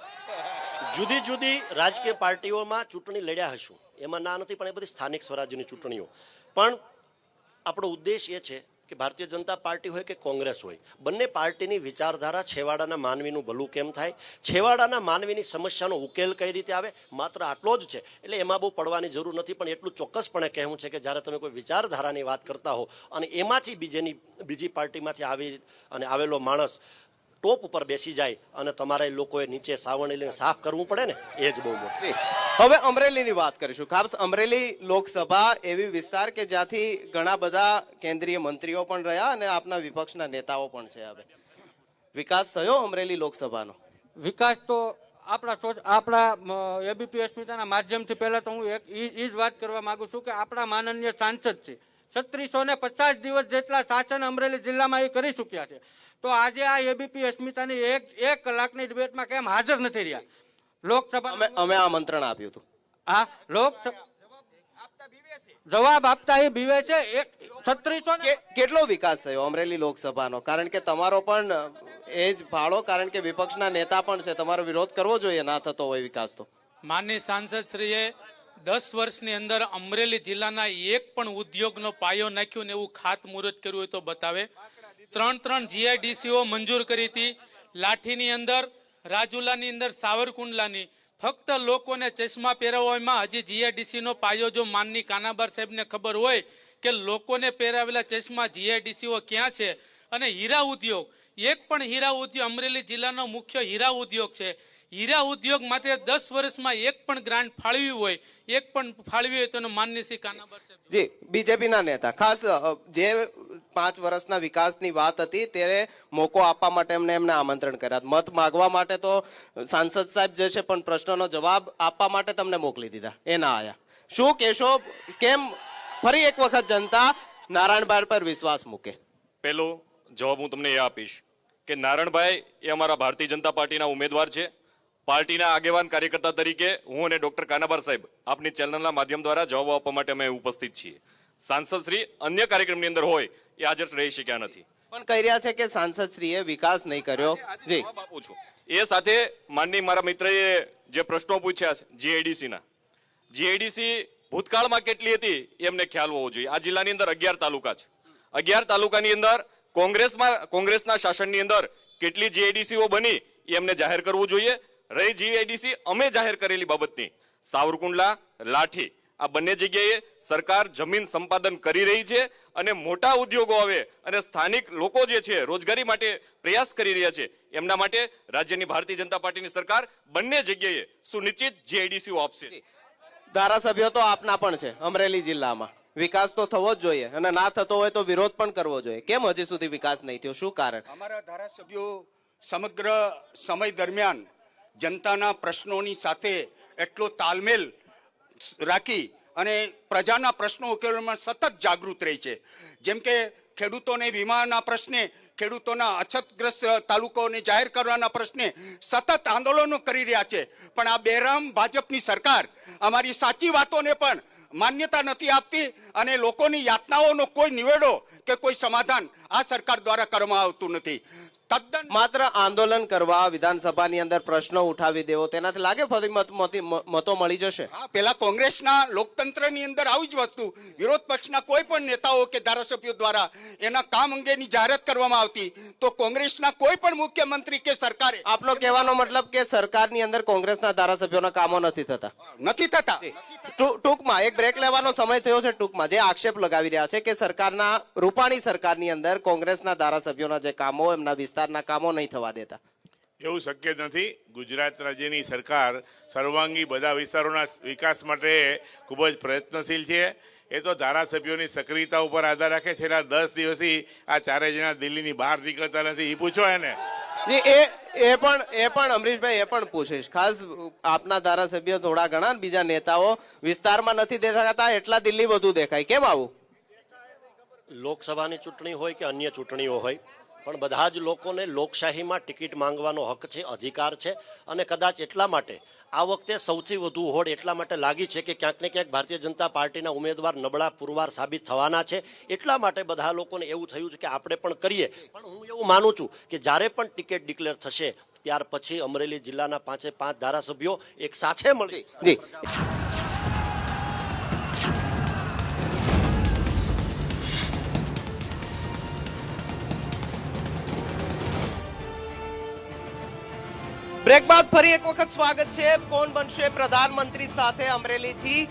જુદી જુદી રાજકીય પાર્ટીઓમાં ચૂંટણી લડ્યા હશું, એમાં ના નથી, પણ એ બધી સ્થાનિક સ્વરાજ્યની ચૂંટણીઓ. પણ આપણો ઉદ્દેશ એ છે કે ભારતીય જનતા પાર્ટી હોય કે કોંગ્રેસ હોય, બંને પાર્ટીની વિચારધારા છેવાડાના માનવીનું ભલું કેમ થાય, છેવાડાના માનવીની સમસ્યાનો ઉકેલ કઈ રીતે આવે, માત્ર આટલો જ છે. એટલે એમાં બહુ પડવાની જરૂર નથી. પણ એટલું ચોક્કસપણે કહેવું છે કે જ્યારે તમે કોઈ વિચારધારાની વાત કરતા હો અને એમાંથી બીજી પાર્ટીમાંથી આવેલો માણસ ટોપ ઉપર બેસી જાય અને તમારા લોકોએ નીચે સાવરણી લઈને સાફ કરવું પડે ને, એ જ બહુ મોટું. હવે અમરેલીની વાત કરીશું. ખાસ અમરેલી લોકસભા એવી વિસ્તાર કે જ્યાંથી ઘણા બધા કેન્દ્રીય મંત્રીઓ પણ રહ્યા અને આપના વિપક્ષના નેતાઓ પણ છે. હવે વિકાસ થયો અમરેલી લોકસભાનો? વિકાસ તો આપણા એબીપી અસ્મિતાના માધ્યમથી પહેલા તો હું એ જ વાત કરવા માંગુ છું કે આપણા માનનીય સાંસદ છે, 3650 દિવસ જેટલા શાસન અમરેલી જિલ્લામાં એ કરી ચૂક્યા છે. તો આજે આ એબીપી અસ્મિતાની એક કલાકની ડિબેટમાં કેમ હાજર નથી રહ્યા? લોકસભા અમે આમંત્રણ આપ્યું હતું. હા, જવાબ આપતા એ બીવે છે. 3600 કેટલો વિકાસ થયો અમરેલી લોકસભાનો? કારણ કે તમારો પણ એ જ ફાળો, કારણ કે વિપક્ષના નેતા પણ છે, તમારો વિરોધ કરવો જોઈએ ના થતો હોય વિકાસ તો. માનનીય સાંસદ શ્રીએ 10 વર્ષની અંદર અમરેલી જિલ્લાના એક પણ ઉદ્યોગનો પાયો નાખ્યો ને એવું ખાતમુહૂર્ત કર્યું હોય તો બતાવે. 3 જીઆઈડીસીઓ મંજૂર કરી હતી. લાઠીની અંદર, રાજુલાની અંદર, સાવરકુંડલાની. ફક્ત લોકોને ચશ્મા પહેરાવવામાં હજી જીઆઈડીસી નો પાયો જો માનની કાનાબાર સાહેબને ખબર હોય કે લોકોને પહેરાવેલા ચશ્મા જીઆઈડીસીઓ ક્યાં છે. અને હીરા ઉદ્યોગ, એક પણ હીરા ઉદ્યોગ, અમરેલી જિલ્લાનો મુખ્ય હીરા ઉદ્યોગ છે. હીરા ઉદ્યોગ માટે 10 વર્ષમાં એક પણ ગ્રાન્ટ ફાળવી હોય, એક પણ ફાળવી હોય તો માનની શ્રી કાનાબાર સાહેબ. જી, બીજેપીના નેતા, ખાસ જે 5 વર્ષના વિકાસની વાત હતી ત્યારે મોકો આપવા માટે એમને આમંત્રણ કર્યા. મત માગવા માટે તો સાંસદ સાહેબ જે છે, પણ પ્રશ્નનો જવાબ આપવા માટે તમને મોકલી દીધા, એ ના આયા. શું કહેશો? કેમ ફરી એક વખત જનતા નારાયણભાઈ પર વિશ્વાસ મૂકે? પહેલો જવાબ હું તમને એ આપીશ કે નારાયણભાઈ એ અમારા ભારતીય જનતા પાર્ટીના ઉમેદવાર છે. પાર્ટીના આગેવાન કાર્યકર્તા તરીકે હું અને ડોક્ટર કાનાબાર સાહેબ આપની ચેનલના માધ્યમ દ્વારા જવાબ આપવા માટે અમે ઉપસ્થિત છીએ. સાંસદ શ્રી અન્ય કાર્યક્રમની અંદર હોય એ હાજર રહી શક્યા નથી. પણ કહી રહ્યા છે કે સાંસદ શ્રીએ વિકાસ નહીં કર્યો. જી, આપું છું. એ સાથે માનની મારા મિત્રએ જે પ્રશ્નો પૂછ્યા જીઆઈડીસીના, જીઆઈડીસી ભૂતકાળમાં કેટલી હતી એમને ખ્યાલ હોવો જોઈએ. આ જિલ્લાની અંદર 11 તાલુકા છે. 11 તાલુકાની અંદર કોંગ્રેસના શાસનની અંદર કેટલી જીઆઈડીસીઓ બની એ એમને જાહેર કરવું જોઈએ. રહી જીઆઈડીસી અમે જાહેર કરેલી બાબતની, સાવરકુંડલા, લાઠી આ બંને જગ્યાએ સરકાર જમીન સંપાદન કરી રહી છે અને મોટા ઉદ્યોગો આવે અને સ્થાનિક લોકો જે છે રોજગારી માટે પ્રયાસ કરી રહ્યા છે એમના માટે રાજ્યની ભારતીય જનતા પાર્ટીની સરકાર બંને જગ્યાએ સુનિશ્ચિત જીઆઈડીસીઓ આપશે. ધારાસભ્યો તો આપના પણ છે અમરેલી જિલ્લામાં, વિકાસ તો થવો જ જોઈએ અને ના થતો હોય તો વિરોધ પણ કરવો જોઈએ. કેમ હજી સુધી વિકાસ નહીં થયો, શું કારણ? અમારા ધારાસભ્યો સમગ્ર સમય દરમિયાન જનતાના પ્રશ્નોની સાથે એટલો તાલમેલ રાખી અને પ્રજાના પ્રશ્નો ઉકેલવામાં સતત જાગૃત રહી છે. જેમ કે ખેડૂતોને વીમાના પ્રશ્ને, ખેડૂતોના અછતગ્રસ્ત તાલુકાઓને જાહેર કરવાના પ્રશ્ને સતત આંદોલનો કરી રહ્યા છે. પણ આ બેરામ ભાજપની સરકાર અમારી સાચી વાતોને પણ માન્યતા નથી આપતી અને લોકોની યાતનાઓનો કોઈ નિવેડો કે કોઈ સમાધાન આ સરકાર દ્વારા કરવામાં આવતું નથી. તદ્દન માત્ર આંદોલન કરવા, વિધાનસભાની અંદર પ્રશ્નો ઉઠાવી દેવો, તેનાથી લાગે ફરી મતો મળી જશે? હા, પેલા કોંગ્રેસના લોકતંત્રની અંદર આવી જ વસ્તુ વિરોધ પક્ષના કોઈ પણ નેતાઓ કે ધારાસભ્યો દ્વારા એના કામ અંગેની જાહેરાત કરવામાં આવતી તો કોંગ્રેસના કોઈ પણ મુખ્યમંત્રી કે સરકારે. આપનો કહેવાનો મતલબ કે સરકારની અંદર કોંગ્રેસના ધારાસભ્યોના કામો નથી થતા? નથી થતા. ટૂંકમાં એક બ્રેક લેવાનો સમય થયો છે. ટૂંકમાં જે આક્ષેપ લગાવી રહ્યા છે કે સરકારના, રૂપાણી સરકારની અંદર કોંગ્રેસના ધારાસભ્યોના જે કામો, એમના વિસ્તારના કામો નહીં થવા દેતા. એવું શક્ય નથી. ગુજરાત રાજ્યની સરકાર સર્વાંગી બધા વિસ્તારોના વિકાસ માટે ખૂબ જ પ્રયત્નશીલ છે. એ તો ધારાસભ્યોની સક્રિયતા ઉપર આધાર રાખે. છેલ્લા 10 દિવસથી આ ચારે જણા દિલ્હીની બહાર નીકળતા નથી. એ પૂછો એને. એ પણ અમરીશભાઈ એ પણ પૂછીશ. ખાસ આપના ધારાસભ્યો થોડા ઘણા, બીજા નેતાઓ વિસ્તારમાં નથી દેખાતા, એટલા દિલ્હી વધુ દેખાય. કેમ આવું? લોકસભાની ચૂંટણી હોય કે અન્ય ચૂંટણીઓ હોય, પણ બધા જ લોકોને લોકશાહીમાં ટિકિટ માંગવાનો હક છે, અધિકાર છે. અને કદાચ એટલા માટે આ વખતે સૌથી વધુ હોડ એટલા માટે લાગી છે કે ક્યાંક ને ક્યાંક ભારતીય જનતા પાર્ટીના ઉમેદવાર નબળા પુરવાર સાબિત થવાના છે. એટલા માટે બધા લોકોને એવું થયું છે કે આપણે પણ કરીએ. પણ હું એવું માનું છું કે જ્યારે પણ ટિકિટ ડિક્લેર થશે ત્યાર પછી અમરેલી જિલ્લાના 5 ધારાસભ્યો એક સાથે મળી જી બ્રેક બાદ ફરી એક વખત સ્વાગત છે. કોણ બનશે પ્રધાનમંત્રી સાથે અમરેલીથી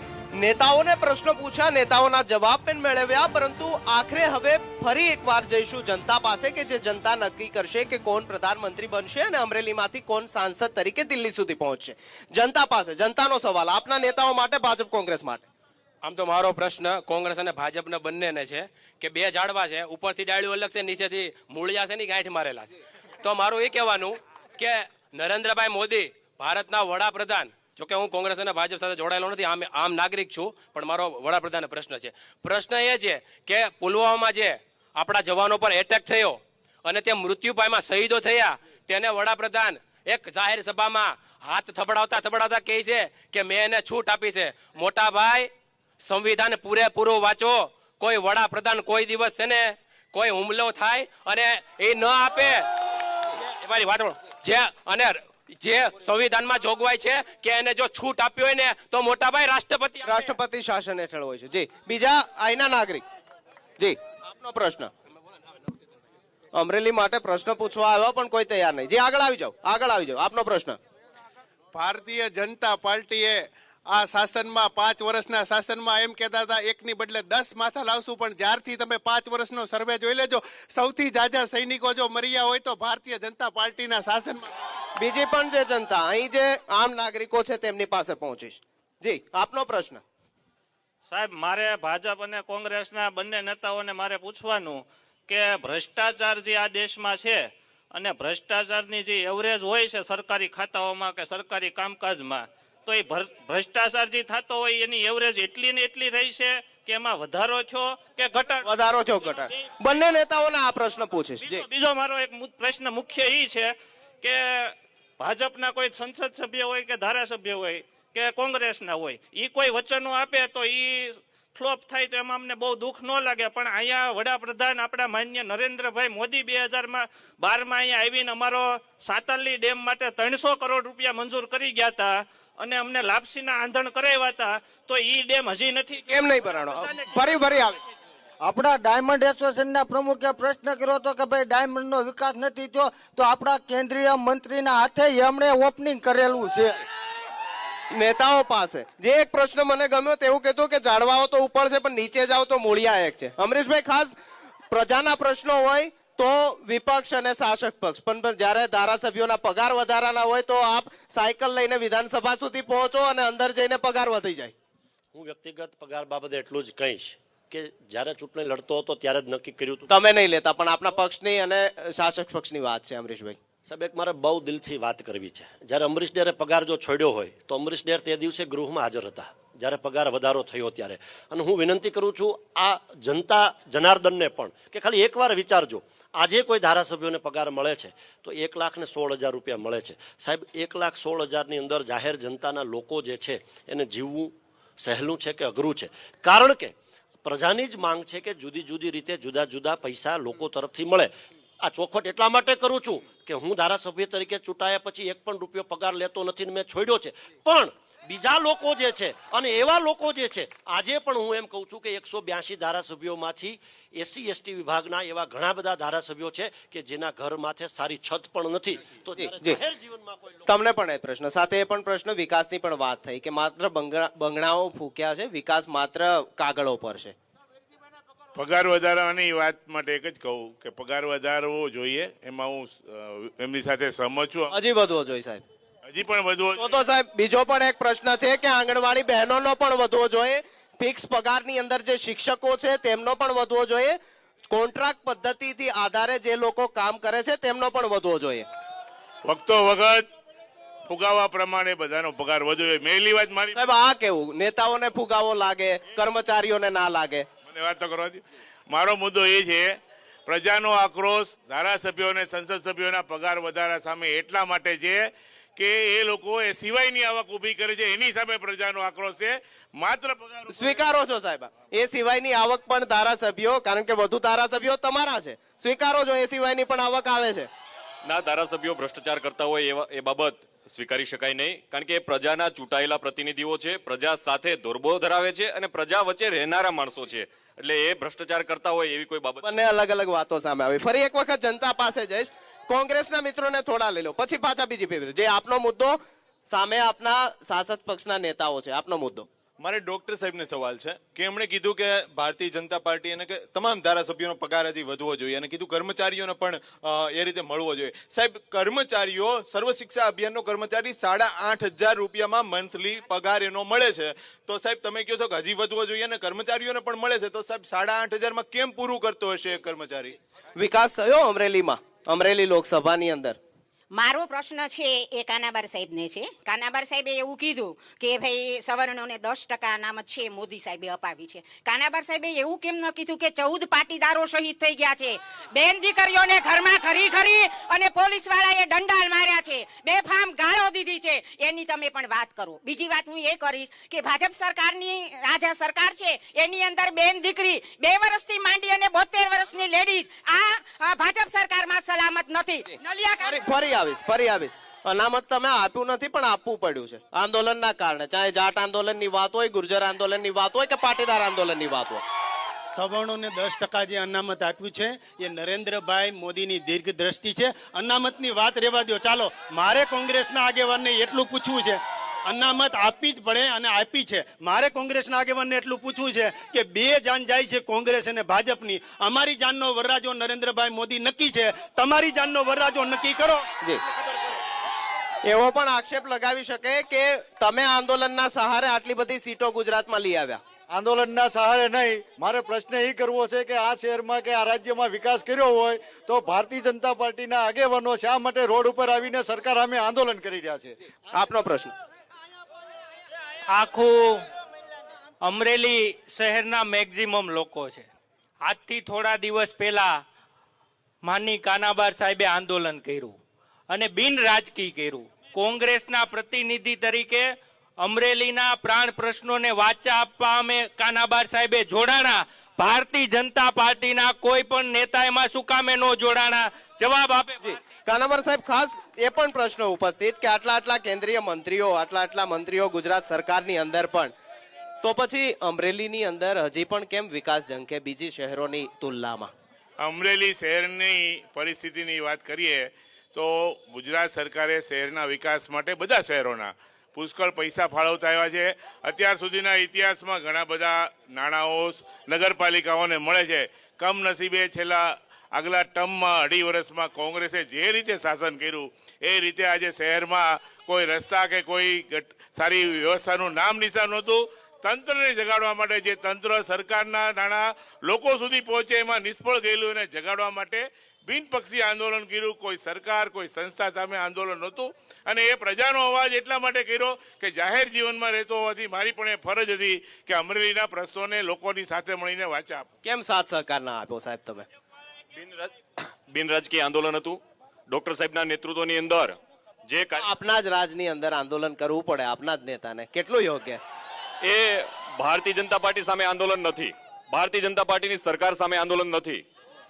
નેતાઓને પ્રશ્નો પૂછ્યા, નેતાઓના જવાબ પણ મેળવ્યા, પરંતુ આખરે હવે ફરી એકવાર જઈશું જનતા પાસે કે જે જનતા નક્કી કરશે કે કોણ પ્રધાનમંત્રી બનશે અને અમરેલીમાંથી કોણ સાંસદ તરીકે દિલ્હી સુધી પહોંચશે. જનતા પાસે જનતાનો સવાલ આપના નેતાઓ માટે, ભાજપ કોંગ્રેસ માટે. આમ તો મારો પ્રશ્ન કોંગ્રેસ અને ભાજપના બંનેને છે કે બે ઝાડવા છે, ઉપરથી ડાળીઓ અલગ છે, નીચેથી મૂળિયા છે ની ગાંઠ મારેલા છે. તો મારું એ કહેવાનું કે નરેન્દ્રભાઈ મોદી ભારતના વડાપ્રધાન, જોકે હું કોંગ્રેસ અને ભાજપ સાથે જોડાયેલો નથી, આમ નાગરિક છું, પણ મારો વડાપ્રધાનનો પ્રશ્ન છે. પ્રશ્ન એ છે કે પુલવામામાં જે આપણા જવાનો પર એટેક થયો અને તે મૃત્યુ પામ્યા, શહીદો થયા, તેને વડાપ્રધાન એક જાહેર સભામાં હાથ થબડાવતા કહે છે કે મેં એને છૂટ આપી છે. મોટા ભાઈ, સંવિધાન પૂરેપૂરું વાંચો. કોઈ વડાપ્રધાન કોઈ દિવસ છે ને કોઈ હુમલો થાય અને એ ન આપે, મારી વાત જે સંવિધાનમાં જોગવાઈ છે કે એને જો છૂટ આપી હોય ને તો મોટા ભાઈ રાષ્ટ્રપતિ શાસન હેઠળ હોય છે. જી બીજા અહીંના નાગરિક, જી આપનો પ્રશ્ન. અમરેલી માટે પ્રશ્ન પૂછવા આવ્યો પણ કોઈ તૈયાર નહીં. જી આગળ આવી જાઓ, આપનો પ્રશ્ન. ભારતીય જનતા પાર્ટીએ આ શાસનમાં 5 વર્ષના શાસનમાં એમ કહેતા હતા એકની બદલે 10 માથા લાવશું, પણ જ્યારથી તમે 5 વર્ષનો સર્વે જોઈ લેજો, સૌથી જાજા સૈનિકો જો મર્યા હોય તો ભારતીય જનતા પાર્ટીના શાસનમાં. બીજી પણ જે જનતા, અહીં જે આમ નાગરિકો છે તેમની પાસે પહોંચીશ. જી આપનો પ્રશ્ન. સાહેબ, મારે ભાજપ અને કોંગ્રેસના બંને નેતાઓને મારે પૂછવાનું કે ભ્રષ્ટાચાર જે આ દેશમાં છે અને ભ્રષ્ટાચારની જે એવરેજ હોય છે સરકારી ખાતાઓમાં કે સરકારી કામકાજમાં, તો એ ભ્રષ્ટાચાર જે થતો હોય એની એવરેજ એટલી ને એટલી રહી છે કે એમાં વધારો થયો કે ઘટાડો? વધારો થયો, ઘટાડો. બંને નેતાઓને આ પ્રશ્ન પૂછીશ. બીજો મારો એક પ્રશ્ન મુખ્ય એ છે કે ભાજપના કોઈ સંસદ સભ્ય હોય કે ધારાસભ્ય હોય કે કોંગ્રેસના હોય, એ કોઈ વચનો આપે તો એ ફ્લોપ થાય તો એમાં અમને બહુ દુઃખ ન લાગે. પણ અહીંયા વડાપ્રધાન આપણા માન્ય નરેન્દ્રભાઈ મોદી 2012માં અહીંયા આવીને અમારો સાતરલી ડેમ માટે 300 કરોડ રૂપિયા મંજૂર કરી ગયા હતા અને અમને લાપસીના આંધણ કરાવ્યા હતા, તો ઈ ડેમ હજી નથી. કેમ નહીં બનાવવાનો? ફરી આવે. આપણા ડાયમંડ એસોસિએશનના પ્રમુખે પ્રશ્ન કર્યો હતો કે ભાઈ ડાયમંડનો વિકાસ નથી થયો, તો આપણા કેન્દ્રીય મંત્રીના હાથે એમણે ઓપનિંગ કરેલું છે. નેતાઓ પાસે જે એક પ્રશ્ન મને ગમ્યો તેવું કીધું કે ઝાડવાઓ તો ઉપર છે પણ નીચે જાઓ તો મૂળિયા એક છે. અમરીશભાઈ, ખાસ પ્રજાના પ્રશ્નો હોય તો વિપક્ષ અને શાસક પક્ષ, પણ જ્યારે ધારાસભ્યોના પગાર વધારાના હોય તો આપ સાયકલ લઈને વિધાનસભા સુધી પહોંચો અને અંદર જઈને પગાર વધી જાય. હું વ્યક્તિગત પગાર બાબતે એટલું જ કહીશ કે જ્યારે ચૂંટણી લડતો હતો ત્યારે જ નક્કી કર્યું હતું. તમે નહીં લેતા, પણ આપના પક્ષની અને શાસક પક્ષની વાત છે. અમરીશભાઈ સાહેબ, એક મારે બહુ દિલથી વાત કરવી છે. જ્યારે અમરીશ ડેરે પગાર જો છોડ્યો હોય તો અમરીશ ડેર તે દિવસે ગૃહમાં હાજર હતા જ્યારે પગાર વધારો થયો ત્યારે. અને હું વિનંતી કરું છું આ જનતા જનાર્દનને પણ કે ખાલી એકવાર વિચારજો, આજે કોઈ ધારાસભ્યોને પગાર મળે છે તો 1,16,000 રૂપિયા મળે છે. સાહેબ, 1,16,000ની અંદર જાહેર જનતાના લોકો જે છે એને જીવવું સહેલું છે કે અઘરું છે? કારણ કે પ્રજાની જ માંગ છે કે જુદી જુદી રીતે જુદા જુદા પૈસા લોકો તરફથી મળે. આ ચોખવટ એટલા માટે કરું છું કે હું ધારાસભ્ય તરીકે ચૂંટાયા પછી એક પણ રૂપિયો પગાર લેતો નથી, મેં છોડ્યો છે. પણ બીજા લોકો જે છે અને એવા લોકો જે છે, આજે પણ હું એમ કહું છું કે 182 ધારાસભ્યોમાંથી SC/ST વિભાગના એવા ઘણા બધા ધારાસભ્યો છે કે જેના ઘર માથે સારી છત પણ નથી. તો જાહેર જીવનમાં કોઈ તમને પણ એ પ્રશ્ન સાથે એ પણ પ્રશ્ન વિકાસની પણ વાત થઈ કે માત્ર બંગડાઓ ફૂક્યા છે, વિકાસ માત્ર કાગળો પર છે. પગાર વધારવાની વાત માટે એક જ કહું કે પગાર વધારવો જોઈએ, એમાં હું એમની સાથે સહમત છું. હજી વધવો જોઈએ સાહેબ, હજી પણ વધવો. તો સાહેબ બીજો પણ એક પ્રશ્ન છે કે આંગણવાડી બહેનોનો પણ વધવો જોઈએ, ફિક્સ પગારની અંદર જે શિક્ષકો છે તેમનો પણ વધવો જોઈએ, કોન્ટ્રાક્ટ પદ્ધતિથી આધારે જે લોકો કામ કરે છે તેમનો પણ વધવો જોઈએ. વખતો વખત ફુગાવા પ્રમાણે બધાનો પગાર વધવો જોઈએ. મેલી વાત મારી સાહેબ, આ કેવું નેતાઓને ફુગાવો લાગે, કર્મચારીઓને ના લાગે? મને વાત તો કરવા દો. મારો મુદ્દો એ છે, પ્રજાનો આક્રોશ ધારાસભ્યો અને સંસદ સભ્યોના પગાર વધારા સામે એટલા માટે છે કે એ લોકો એ સિવાયની આવક ઊભી કરે છે, એની સામે પ્રજાનો આક્રોશ છે. માત્ર પગાર સ્વીકારો છો સાહેબ? એ સિવાયની આવક પણ ધારાસભ્યો, કારણ કે વધુ ધારાસભ્યો તમારા છે, સ્વીકારો છો એ સિવાયની પણ આવક આવે છે? ના, ધારાસભ્યો ભ્રષ્ટાચાર કરતા હોય એ બાબત સ્વીકારી શકાય નહીં, કારણ કે એ પ્રજાના ચૂંટાયેલા પ્રતિનિધિઓ છે, પ્રજા સાથે દોરબો ધરાવે છે અને પ્રજા વચ્ચે રહેનારા માણસો છે, એટલે એ ભ્રષ્ટાચાર કરતા હોય એવી કોઈ બાબત. બંને અલગ અલગ વાતો સામે આવી. ફરી એક વખત જનતા પાસે જઈશ. કોંગ્રેસના મિત્રોને થોડા લઈ લો, પછી પાછા બીજી ફેર જે આપનો મુદ્દો સામે આપના શાસક પક્ષના નેતાઓ છે, આપનો મુદ્દો. મારે ડોક્ટર સાહેબને સવાલ છે કે એમણે કીધું કે ભારતીય જનતા પાર્ટી અને કે તમામ ધારાસભ્યોનો પગાર હજી વધવો જોઈએ અને કીધું કર્મચારીઓને પણ એ રીતે મળવો જોઈએ. સાહેબ, કર્મચારીઓ સર્વ શિક્ષા અભિયાનનો કર્મચારી 8,500 રૂપિયામાં મંથલી પગાર એનો મળે છે, તો સાહેબ તમે કહો છો કે હજી વધવો જોઈએ અને કર્મચારીઓને પણ મળે છે, તો સાહેબ 8,500 કેમ પૂરું કરતો હશે એ કર્મચારી? વિકાસ થયો અમરેલીમાં, અમરેલી લોકસભાની અંદર? મારો પ્રશ્ન છે એ કાનાબાર સાહેબને છે. કાનાબાર સાહેબે એવું કીધું કે ભાઈ સવર્ણોને 10% અનામત છે મોદી સાહેબે અપાવી છે. કાનાબાર સાહેબે એવું કેમ ન કીધું કે 14 પાટીદારો શહીદ થઈ ગયા છે, બેન દીકરીઓને ઘરમાં ખરી અને પોલીસ વાળાએ દંડાલ માર્યા છે, બેફામ ગાળો દીધી છે, એની તમે પણ વાત કરો. બીજી વાત હું એ કરીશ કે ભાજપ સરકારની રાજ્ય સરકાર છે એની અંદર બેન દીકરી 2 વર્ષથી માંડી અને 72 વર્ષની લેડીઝ આ ભાજપ સરકારમાં સલામત નથી. ફરી આવીશ. અનામત તમે આપ્યું નથી પણ આપવું પડ્યું છે આંદોલનના કારણે, ચાહે જાટ આંદોલનની વાત હોય, ગુર્જર આંદોલનની વાત હોય કે પાટીદાર આંદોલનની વાત હોય. સવર્ણોને 10% જે અનામત આપ્યું છે એ નરેન્દ્રભાઈ મોદીની દીર્ઘ દ્રષ્ટિ છે. અનામતની વાત રહેવા દો. ચાલો, મારે કોંગ્રેસના આગેવાનને એટલું પૂછવું છે, અનામત આપવી જ પડે અને આપી છે. મારે કોંગ્રેસના આગેવાનને એટલું પૂછવું છે કે 2 જાન જાય છે કોંગ્રેસ અને ભાજપની. અમારી જાનનો વરરાજો નરેન્દ્રભાઈ મોદી નક્કી છે, તમારી જાનનો વરરાજો નક્કી કરો. જી, એવો પણ આક્ષેપ લગાવી શકે કે તમે આંદોલનના સહારે આટલી બધી સીટો ગુજરાતમાં લઈ આવ્યા. આંદોલનના સહારે નહીં, મારે પ્રશ્ન એ કરવો છે કે આ શહેરમાં કે આ રાજ્યમાં વિકાસ કર્યો હોય તો ભારતીય જનતા પાર્ટીના આગેવાનો શા માટે રોડ ઉપર આવીને સરકાર સામે આંદોલન કરી રહ્યા છે? આપનો પ્રશ્ન. આખું અમરેલી શહેરના મેક્સિમમ લોકો છે. આજથી થોડા દિવસ પહેલા માનની કાનાબાર સાહેબે આંદોલન કર્યું અને બિન રાજકીય કર્યું. કોંગ્રેસના પ્રતિનિધિ તરીકે અમરેલીના પ્રાણ પ્રશ્નોને વાચા આપવા અમે કાનાબાર સાહેબે જોડાણા. ભારતીય જનતા પાર્ટીના કોઈ પણ નેતા એમાં શું કામે ન જોડાણા? જવાબ આપે. કાનાબાર સાહેબ, ખાસ એ પણ પ્રશ્ન ઉપસ્થિત કે આટલા કેન્દ્રીય મંત્રીઓ, આટલા મંત્રીઓ ગુજરાત સરકારની અંદર પણ, તો પછી અમરેલીની અંદર હજી પણ કેમ વિકાસ ઝંખે બીજી શહેરોની તુલનામાં? અમરેલી શહેરની પરિસ્થિતિની વાત કરીએ તો ગુજરાત સરકારે શહેરના વિકાસ માટે બધા શહેરોના પુષ્કળ પૈસા ફાળવતા આવ્યા છે. અત્યાર સુધીના ઇતિહાસમાં ઘણા બધા નાણાંઓ નગરપાલિકાઓને મળે છે. કમનસીબે છેલ્લા આગલા ટર્મમાં 2.5 વર્ષમાં કોંગ્રેસે જે રીતે શાસન કર્યું એ રીતે આજે શહેરમાં કોઈ રસ્તા કે કોઈ સારી વ્યવસ્થાનું નામ નિશાન નહોતું. તંત્રને જગાડવા માટે જે તંત્ર સરકારના નાણાં લોકો સુધી પહોંચે એમાં નિષ્ફળ ગયેલું એને જગાડવા માટે બિનપક્ષી આંદોલન કર્યું. કોઈ સરકાર કોઈ સંસ્થા સામે આંદોલન નહોતું અને એ પ્રજાનો અવાજ એટલા માટે કર્યો કે જાહેર જીવનમાં રહેતો હોવાથી મારી પણ એ ફરજ હતી કે અમરેલીના પ્રશ્નોને લોકોની સાથે મળીને વાચા આપો. કેમ સાથ સહકાર ના આપ્યો સાહેબ તમે? બિનરાજકીય આંદોલન હતું. ડોક્ટર સાહેબના નેતૃત્વની અંદર જે આપના જ રાજની અંદર આંદોલન કરવું પડે આપના જ નેતાને, કેટલું યોગ્ય? એ ભારતીય જનતા પાર્ટી સામે આંદોલન નથી, ભારતીય જનતા પાર્ટીની સરકાર સામે આંદોલન નથી,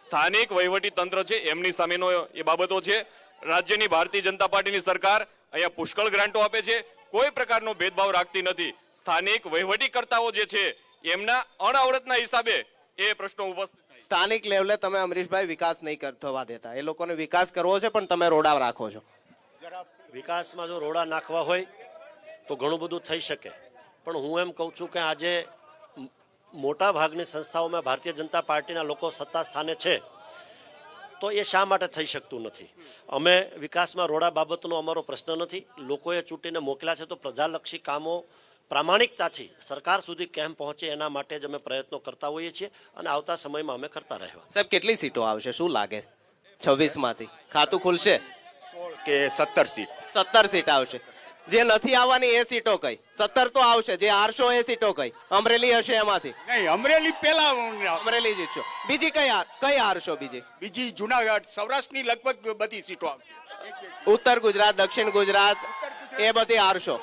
સ્થાનિક વહીવટી તંત્ર છે એમની સામેનો એ બાબતો છે. રાજ્યની ભારતીય જનતા પાર્ટીની સરકાર અહીંયા પુષ્કળ ગ્રાન્ટો આપે છે, કોઈ પ્રકારનો ભેદભાવ રાખતી નથી. સ્થાનિક વહીવટીકર્તાઓ જે છે એમના અણાવડતના હિસાબે એ પ્રશ્નો ઉપસ્થિત. સ્થાનિક લેવલે તમે અમરીશભાઈ વિકાસ નહીં થવા દેતા, એ લોકોને વિકાસ કરવો છે પણ તમે રોડા રાખો છો. વિકાસમાં જો રોડા નાખવા હોય તો ઘણું બધું થઈ શકે, પણ હું એમ કહું છું કે આજે મોટા ભાગની સંસ્થાઓમાં ભારતીય જનતા પાર્ટીના લોકો સત્તા સ્થાને છે તો એ શા માટે થઈ શકતું નથી? અમે વિકાસમાં રોડા બાબતનો અમારો પ્રશ્ન નથી. લોકોએ ચૂંટીને મોકલ્યા છે તો પ્રજાલક્ષી કામો પ્રામાણિકતાથી સરકાર સુધી કેમ પહોંચે એના માટે જ અમે પ્રયત્નો કરતા હોઈએ છીએ અને આવતા સમયમાં અમે કરતા રહેવા. સાહેબ કેટલી સીટો આવશે, શું લાગે? 26 માંથી ખાતું ખુલશે? 16 કે 17 સીટ. 17 સીટ આવશે. જે નથી આવવાની એ સીટો કઈ? 17 તો આવશે, જે હારશો એ સીટો કઈ? અમરેલી હશે એમાંથી? નહીં, અમરેલી પહેલા અમરેલી જીતશો. બીજી કઈ હારશો? બીજી જુનાગઢ સૌરાષ્ટ્રની લગભગ બધી સીટો આવશે. ઉત્તર ગુજરાત, દક્ષિણ ગુજરાત એ બધી હારશો.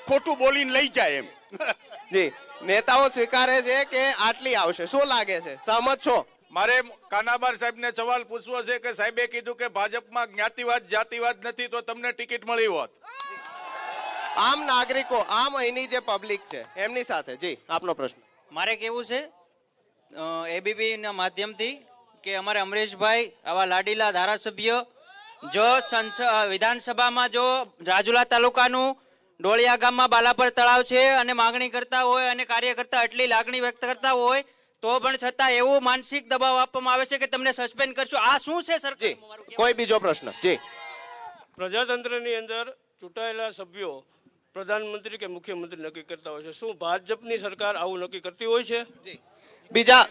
ખોટું બોલીને લઈ જાય એમ. જી, નેતાઓ સ્વીકારે છે કે આટલી આવશે, શું લાગે છે, સહમત છો? મારે કાનાબાર સાહેબને સવાલ પૂછવો છે કે સાહેબે કીધું કે ભાજપમાં જ્ઞાતિવાદ જાતિવાદ નથી તો તમને ટિકિટ મળી હોત. આમ નાગરિકો, આમ અહીંની જે પબ્લિક છે એમની સાથે. જી, આપનો પ્રશ્ન. મારે કેવું છે એબીપી ના માધ્યમથી કે અમારે અમરેશભાઈ આવા લાડીલા ધારાસભ્ય જો વિધાનસભામાં જો રાજુલા તાલુકાનું ડોળિયા ગામમાં બાલાપર તળાવ છે અને માંગણી કરતા હોય અને કાર્યકર્તા એટલી લાગણી વ્યક્ત કરતા હોય તો પણ છતાં એવું માનસિક દબાવ આપવામાં આવે છે કે તમને સસ્પેન્ડ કરશું. આ શું છે સરકાર? કોઈ બીજો પ્રશ્ન? જી. પ્રજાતંત્રની અંદર ચૂંટાયેલા સભ્યો પ્રધાનમંત્રી કે મુખ્યમંત્રી નક્કી કરતા હોય છે, શું ભાજપની સરકાર આવું નક્કી કરતી હોય છે?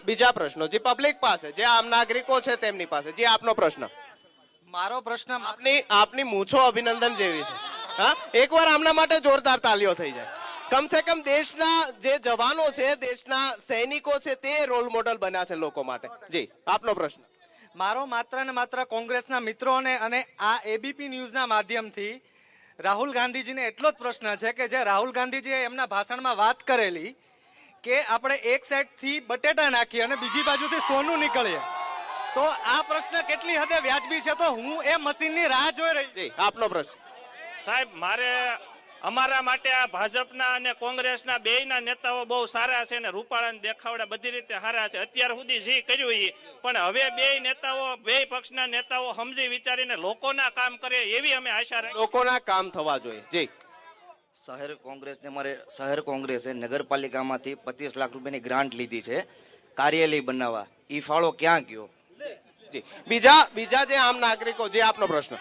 બીજા પ્રશ્નો જે પબ્લિક પાસે, જે આમ નાગરિકો છે તેમની પાસે. જે આપનો પ્રશ્ન. મારો પ્રશ્ન આપની મૂછો અભિનંદન જેવી છે. હા, એકવાર આમના માટે જોરદાર તાલીઓ થઈ જાય. કમ સે કમ દેશના જે જવાનો છે, દેશના સૈનિકો છે તે રોલ મોડલ બન્યા છે લોકો માટે. જી, આપનો પ્રશ્ન. મારો માત્ર ને માત્ર કોંગ્રેસના મિત્રોને અને આ એબીપી ન્યૂઝના માધ્યમથી રાહુલ ગાંધીજીને એટલો જ પ્રશ્ન છે કે જે રાહુલ ગાંધીજીએ એમના ભાષણમાં વાત કરેલી કે આપણે એક સાઈડથી બટેટા નાખીએ અને બીજી બાજુથી સોનું નીકળીએ, તો આ પ્રશ્ન કેટલી હદે વ્યાજબી છે? તો હું એ મશીનની રાહ જોઈ રહી છું. આપનો પ્રશ્ન. સાહેબ, અમારા માટે આ ભાજપના અને કોંગ્રેસના બેયના નેતાઓ બહુ સારા છે ને રૂપાળાને દેખાવડા બધી રીતે સારા છે અત્યાર સુધી જે કર્યું એ, પણ હવે બે પક્ષના નેતાઓ સમજી વિચારીને લોકોના કામ કરે એવી અમે આશા રાખીએ. લોકોના કામ થવા જોઈએ. જી. શહેર કોંગ્રેસે નગરપાલિકામાંથી 25 લાખ રૂપિયાની ગ્રાન્ટ લીધી છે કાર્યાલય બનાવવા, ઈ ફાળો ક્યાં ગયો? જી, બીજા જે આમ નાગરિકો. જે આપનો પ્રશ્ન.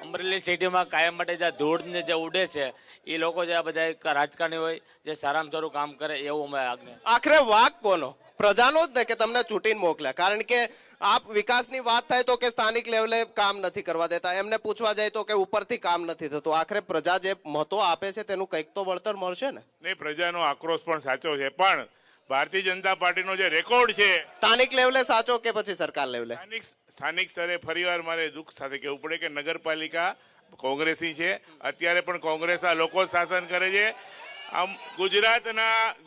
અમરેલી સિટીમાં કાયમ માટે જે ધૂળ ને જે ઉડે છે એ લોકો જે બધા રાજકારણી હોય જે સારામાં સારું કામ કરે એવું અમે આજ્ઞા. આખરે વાક કોનો? પ્રજાનો જ ને કે તમને ચૂંટીને મોકલ્યા? કારણ કે આપ વિકાસની વાત થાય તો કે સ્થાનિક લેવલે કામ નથી કરવા દેતા, એમને પૂછવા જાય તો કે ઉપરથી કામ નથી થતું. આખરે પ્રજા જે મતો આપે છે તેનું કંઈક તો વળતર મળશે ને? નહીં, પ્રજાનો આક્રોશ પણ સાચો છે, પણ ભારતીય જનતા પાર્ટીનો જે રેકોર્ડ છે સ્થાનિક લેવલે સાચો કે પછી સરકાર લેવલે? સ્થાનિક સ્તરે ફરીવાર મારે દુઃખ સાથે કહેવું પડે કે નગરપાલિકા કોંગ્રેસી છે, અત્યારે પણ કોંગ્રેસના લોકો જ શાસન કરે છે. આમ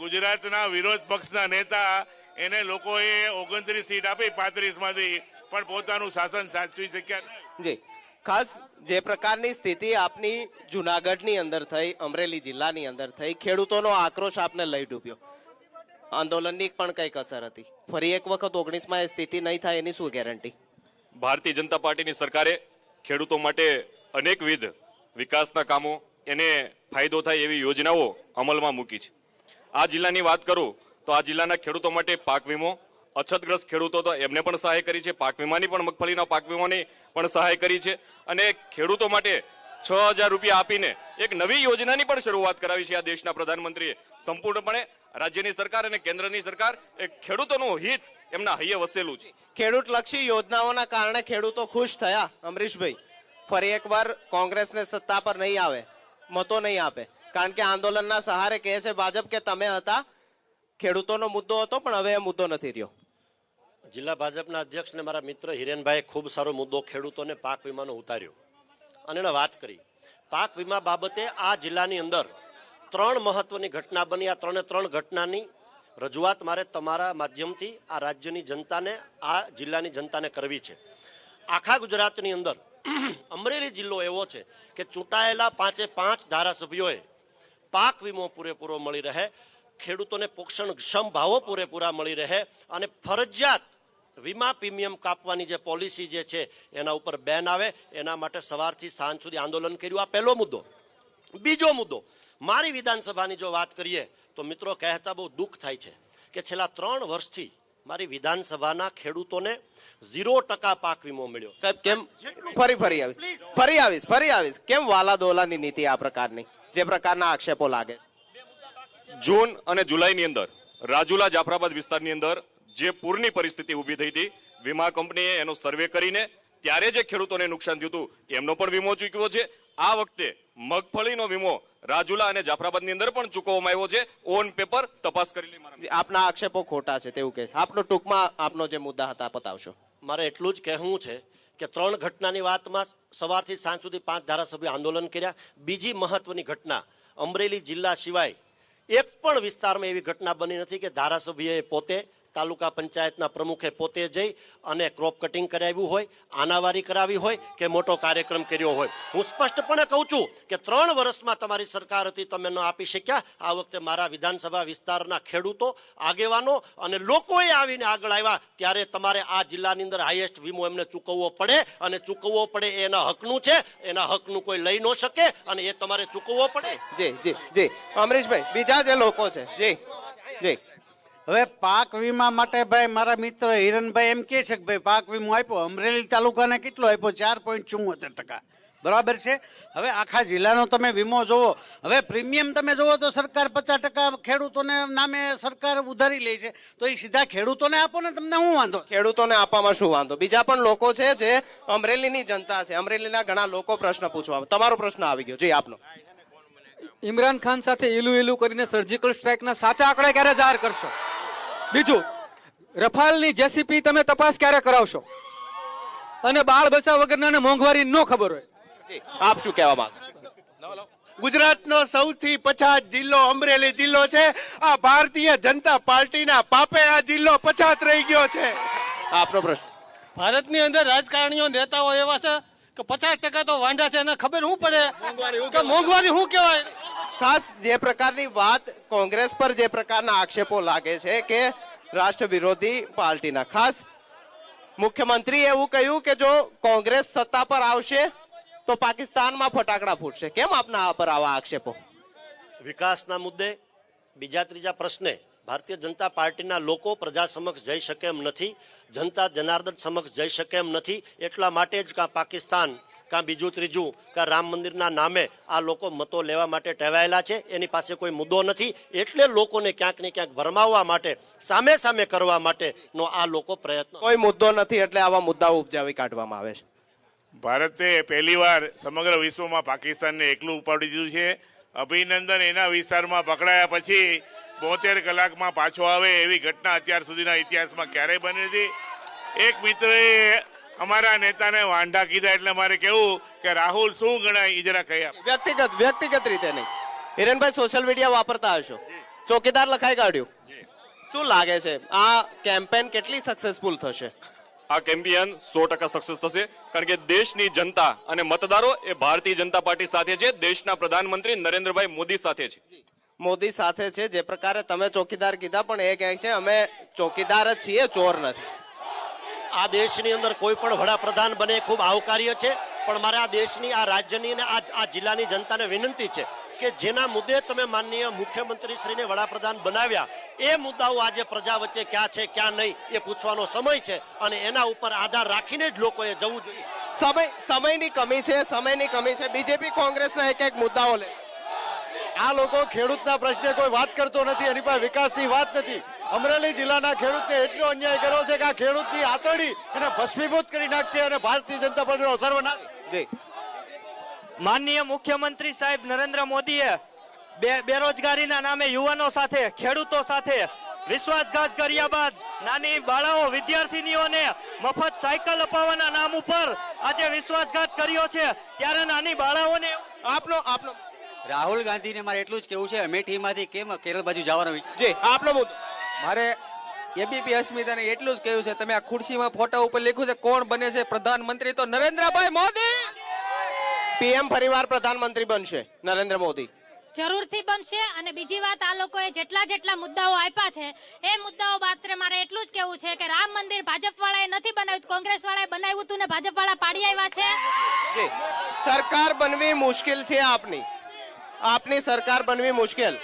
ગુજરાતના વિરોધ પક્ષના નેતા એને લોકોએ 29 સીટ આપી 35 માંથી, પણ પોતાનું શાસન સાચવી શક્યા નહીં. જી, ખાસ જે પ્રકારની સ્થિતિ આપની જુનાગઢની અંદર થઈ, અમરેલી જિલ્લાની અંદર થઈ, ખેડૂતોનો આક્રોશ આપને લઈ ડૂબ્યો, આંદોલનની પણ કંઈક અસર હતી. ફરી એક વખત 19માં એ સ્થિતિ નહીં થાય એની શું ગેરંટી? ભારતીય જનતા પાર્ટીની સરકારે ખેડૂતો માટે અનેકવિધ વિકાસના કામો, એને ફાયદો થાય એવી યોજનાઓ અમલમાં મૂકી છે. આ જિલ્લાની વાત કરું તો આ જિલ્લાના ખેડૂતો માટે પાક વીમો, અછતગ્રસ્ત ખેડૂતો તો એમને પણ સહાય કરી છે, પાક વીમાની પણ, મગફળીના પાક વીમાની પણ સહાય કરી છે, અને ખેડૂતો માટે 6,000 રૂપિયા આપીને એક નવી યોજનાની પણ શરૂઆત કરાવી છે આ દેશના પ્રધાનમંત્રીએ. સંપૂર્ણપણે રાજ્યની સરકાર અને કેન્દ્રની સરકાર એ ખેડૂતોનું હિત એમના હૈયે વસેલું છે. ખેડૂતલક્ષી યોજનાઓના કારણે ખેડૂતો ખુશ થયા. અમરીશભાઈ, ફરી એકવાર કોંગ્રેસને સત્તા પર નહીં આવે, મતો નહીં આપે, કારણ કે આંદોલનના સહારે કહે છે ભાજપ કે તમે હતા, ખેડૂતોનો મુદ્દો હતો, પણ હવે એ મુદ્દો નથી રહ્યો. જિલ્લા ભાજપના અધ્યક્ષ ને મારા મિત્ર હિરેનભાઈએ ખૂબ સારો મુદ્દો ખેડૂતોને પાક વીમાનો ઉતાર્યો અને એણે વાત કરી. પાક વીમા બાબતે આ જિલ્લાની અંદર 3 મહત્વની ઘટના બની. આ 3 ઘટનાની રજૂઆત મારે તમારા માધ્યમથી આ રાજ્યની જનતાને, આ જિલ્લાની જનતાને કરવી છે. આખા ગુજરાતની અંદર અમરેલી જિલ્લો એવો છે કે ચૂંટાયેલા 5 ધારાસભ્યોએ પાક વીમો પૂરેપૂરો મળી રહે, ખેડૂતોને પોષણક્ષમ ભાવો પૂરેપૂરા મળી રહે, અને ફરજિયાત વીમા પ્રીમિયમ કાપવાની જે પોલિસી જે છે એના ઉપર બેન આવે, એના માટે સવારથી સાંજ સુધી આંદોલન કર્યું. આ પહેલો મુદ્દો. બીજો મુદ્દો, મારી વિધાનસભાની જો વાત કરીએ તો મિત્રો કહેતા બહુ દુઃખ થાય છે કે છેલ્લા 3 વર્ષથી મારી વિધાનસભાના ખેડૂતોને 0% પાક વીમો મળ્યો. સાહેબ કેમ? ફરી આવીશ. કેમ વાલાદોલાની નીતિ આ પ્રકારની, જે પ્રકારના આક્ષેપો લાગે? જૂન અને જુલાઈની અંદર રાજુલા જાફરાબાદ વિસ્તારની અંદર જે પૂરની પરિસ્થિતિ ઊભી થઈ હતી, વીમા કંપનીએ એનો સર્વે કરીને ત્યારે જે ખેડૂતોને નુકસાન થયું હતું એમનો પણ વીમો ચૂકવ્યો છે. આ વખતે મગફળીનો વીમો રાજુલા અને જાફરાબાદની અંદર પણ ચૂકવવામાં આવ્યો છે. ઓન પેપર તપાસ કરી લઈ. આપના આક્ષેપો ખોટા છે તેવું કે આપનો ટૂંકમાં આપનો જે મુદ્દા હતા પતાવશો. મારે એટલું જ કહેવું છે કે 3 ઘટનાની વાતમાં સવારથી સાંજ સુધી 5 ધારાસભ્યો આંદોલન કર્યા. બીજી મહત્વની ઘટના, અમરેલી જિલ્લા સિવાય એક પણ વિસ્તારમાં એવી ઘટના બની નથી કે ધારાસભ્યએ પોતે, તાલુકા પંચાયતના પ્રમુખે પોતે જઈ અને ક્રોપ કટિંગ કરાવ્યું હોય, આનાવારી કરાવી હોય કે મોટો કાર્યક્રમ કર્યો હોય. હું સ્પષ્ટપણે કહું છું કે 3 વર્ષમાં તમારી સરકાર હતી, તમે ન આપી શક્યા. આ વખતે મારા વિધાનસભા વિસ્તારના ખેડૂતો, આગેવાનો અને લોકોએ આવીને આગળ આવ્યા ત્યારે તમારે આ જિલ્લાની અંદર હાઈએસ્ટ વીમો એમને ચૂકવવો પડે, અને ચૂકવવો પડે એ એના હકનું છે. એના હકનું કોઈ લઈ ન શકે અને એ તમારે ચૂકવવો પડે. જી અમરીશભાઈ, બીજા જે લોકો છે, જી. હવે પાક વીમા માટે ભાઈ મારા મિત્ર હિરણભાઈ એમ કહે છે કે ભાઈ પાક વીમો આપ્યો, અમરેલી તાલુકાને કેટલો આપ્યો? 4.74%. બરાબર છે. હવે આખા જિલ્લાનો તમે વીમો જોવો, હવે પ્રીમિયમ તમે જોવો તો સરકાર 50% ખેડૂતોને નામે સરકાર ઉધારી લે છે, તો એ સીધા ખેડૂતોને આપો ને, તમને શું વાંધો? ખેડૂતોને આપવામાં શું વાંધો? બીજા પણ લોકો છે જે અમરેલીની જનતા છે, અમરેલીના ઘણા લોકો પ્રશ્ન પૂછવા. તમારો પ્રશ્ન આવી ગયો. જી આપનો. ઇમરાન ખાન સાથે ઈલું કરીને સર્જિકલ સ્ટ્રાઇકના સાચા આંકડા ક્યારે જાહેર કરશો? બીજું, રફાલની જેસીપી તમે તપાસ ક્યારે કરાવશો? અને બાળ બચાવ વગરના મોંઘવારી ન ખબર હોય. આપ શું કહેવા માંગો? ગુજરાતનો સૌથી પછાત જિલ્લો અમરેલી જિલ્લો છે. આ ભારતીય જનતા પાર્ટીના પાપે આ જિલ્લો પછાત રહી ગયો છે. આપનો પ્રશ્ન. ભારતની અંદર રાજકારણીઓ, નેતાઓ એવા છે કે 50% તો વાંઢા છે, એને ખબર શું પડે કે મોંઘવારી શું કહેવાય. ખાસ જે પ્રકારની વાત કોંગ્રેસ પર, જે પ્રકારના આક્ષેપો લાગે છે કે રાષ્ટ્ર વિરોધી પાર્ટીના, ખાસ મુખ્યમંત્રીએ એવું કહ્યું કે જો કોંગ્રેસ સત્તા પર આવશે તો પાકિસ્તાનમાં ફટાકડા ફૂટશે. કેમ આપના પર આવા આક્ષેપો? વિકાસના મુદ્દે, બીજા ત્રીજા પ્રશ્ને ભારતીય જનતા પાર્ટીના લોકો પ્રજા સમક્ષ જઈ શકે એમ નથી, જનતા જનાર્દન સમક્ષ જઈ શકે એમ નથી. એટલા માટે જ કાં પાકિસ્તાન, કાં બીજું ત્રીજું, કાં રામ મંદિરના નામે આ લોકો મતો લેવા માટે ટેવાયેલા છે. એની પાસે કોઈ મુદ્દો નથી, એટલે લોકોને ક્યાંક ને ક્યાંક ભરમાવવા માટે, સામે કરવા માટેનો આ લોકો પ્રયત્ન. કોઈ મુદ્દો નથી એટલે આવા મુદ્દાઓ ઉપજાવી કાઢવામાં આવે છે. ભારતે પહેલીવાર સમગ્ર વિશ્વમાં પાકિસ્તાનને એકલું ઉપાડી દીધું છે. અભિનંદન. એના વિસ્તારમાં પકડાયા પછી 72 કલાકમાં પાછો આવે એવી ઘટના અત્યાર સુધીના ઇતિહાસમાં ક્યારેય બની નથી. એક મિત્રએ અમારા નેતાને વાંઢા કીધા, એટલે મારે કેવું કે રાહુલ શું ગણાય એ જરા કહી આપો. વ્યક્તિગત રીતે નહીં. હિરેનભાઈ, સોશિયલ મીડિયા વાપરતા હશો, ચોકીદાર લખાઈ કાઢ્યું, શું લાગે છે આ કેમ્પેન કેટલી સક્સેસફુલ થશે? આ કેમ્પિયન 100% સક્સેસ થશે, કારણ કે દેશની જનતા અને મતદારો એ ભારતીય જનતા પાર્ટી સાથે છે, દેશના પ્રધાનમંત્રી નરેન્દ્રભાઈ મોદી સાથે છે. મોદી સાથે છે. જે પ્રકારે તમે ચોકીદાર કીધા, પણ એ કહે છે અમે ચોકીદાર જ છીએ, ચોર નથી. આ દેશની અંદર કોઈ પણ વડાપ્રધાન બને ખૂબ આવકાર્ય છે, પણ મારે આ દેશની, આ રાજ્યની અને આ જિલ્લાની જનતાને વિનંતી છે કે જેના મુદ્દે તમે માનનીય મુખ્યમંત્રી શ્રીને વડાપ્રધાન બનાવ્યા, એ મુદ્દાઓ આજે પ્રજા વચ્ચે ક્યાં છે ક્યાં નહીં એ પૂછવાનો સમય છે, અને એના ઉપર આધાર રાખીને જ લોકોએ જવું જોઈએ. સમયની કમી છે, સમયની કમી છે. બીજેપી કોંગ્રેસના એક મુદ્દાઓ લે. આ લોકો ખેડૂતના પ્રશ્ને કોઈ વાત કરતો નથી, એની પાસે વિકાસની વાત નથી. અમરેલી જિલ્લાના ખેડૂતને એટલો અન્યાય કર્યો છે કે આ ખેડૂતની આતરડી એને ભસ્મીભૂત કરી નાખશે અને ભારતીય જનતા પાર્ટીનો સર્વનાશ. જી, માનનીય મુખ્યમંત્રી સાહેબ નરેન્દ્ર મોદીએ બેરોજગારીના નામે યુવાનો સાથે, ખેડૂતો સાથે વિશ્વાસઘાત કર્યા બાદ નાની બાળાઓ, વિદ્યાર્થીનીઓને મફત સાયકલ અપાવવાના નામ ઉપર આજે વિશ્વાસઘાત કર્યો છે. ત્યારે નાની બાળાઓને આપનો રાહુલ ગાંધીને મારે એટલું જ કેવું છે, અમેઠીમાંથી કેમ કેરળ બાજુ જવાનો વિચાર? જી, આપનો મુદ્દો. મારે એબીપી અસ્મિતાને એટલું જ કહ્યું છે, તમે આ ખુરશીમાં ફોટા ઉપર લખ્યું છે કોણ બને છે પ્રધાનમંત્રી, તો નરેન્દ્રભાઈ મોદી. પીએમ ફરીવાર પ્રધાનમંત્રી બનશે નરેન્દ્ર મોદી. જરૂરથી બનશે. અને બીજી વાત, આ લોકોએ જેટલા મુદ્દાઓ આપ્યા છે એ મુદ્દાઓ બાબતે મારે એટલું જ કહેવું છે કે રામ મંદિર ભાજપ વાળાએ નથી બનાવ્યું, કોંગ્રેસ વાળાએ બનાવ્યું હતું ને ભાજપ વાળા પાડી આવ્યા છે. જી, સરકાર બનવી મુશ્કેલ છે. આપની સરકાર બનવી મુશ્કેલ.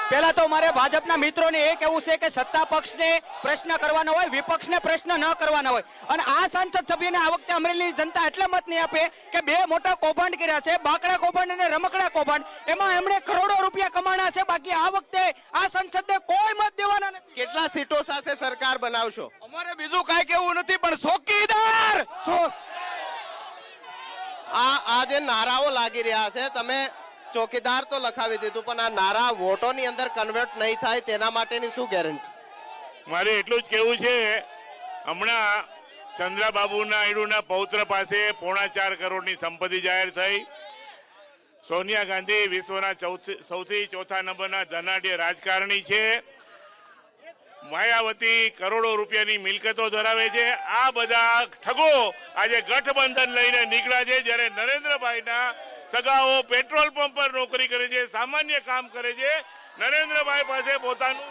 પહેલા તો મારે ભાજપના મિત્રોને એ કહેવું છે કે સત્તા પક્ષને પ્રશ્ન કરવાનો હોય, વિપક્ષને પ્રશ્ન ન કરવાના હોય. અને આ સાંસદ સભ્યને આ વખતે અમરેલીની જનતા એટલે મત નહીં આપે કે બે મોટા કૌભાંડ કર્યા છે, બાકડા કૌભાંડ અને રમકડા કૌભાંડ. એમાં એમણે કરોડો રૂપિયા કમાણા છે. બાકી આ વખતે આ સંસદને કોઈ મત દેવાના નથી. કેટલા સીટો સાથે સરકાર બનાવશો? અમારે બીજું કાંઈ કેવું નથી, પણ ચોકીદાર. આ જે નારાઓ લાગી રહ્યા છે, તમે ચોકીદાર તો લખાવી દીધું, પણ આ નારા વોટોની અંદર કન્વર્ટ નહીં થાય તેના માટેની શું ગેરંટી? મારે એટલું જ કહેવું છે, હમણાં ચંદ્રાબાબુ નાયડુના પૌત્ર પાસે 4.5 કરોડની સંપત્તિ જાહેર થઈ. સોનિયા ગાંધી વિશ્વના સૌથી ચોથા નંબરના ધનાઢ્ય રાજકારણી છે. માયાવતી કરોડો રૂપિયાની મિલકતો ધરાવે છે. આ બધા ઠગો આજે ગઠબંધન લઈને નીકળ્યા છે, જ્યારે નરેન્દ્રભાઈના સગાઓ પેટ્રોલ પંપ પર નોકરી કરે છે, સામાન્ય કામ કરે છે. નરેન્દ્રભાઈ પાસે પોતાનું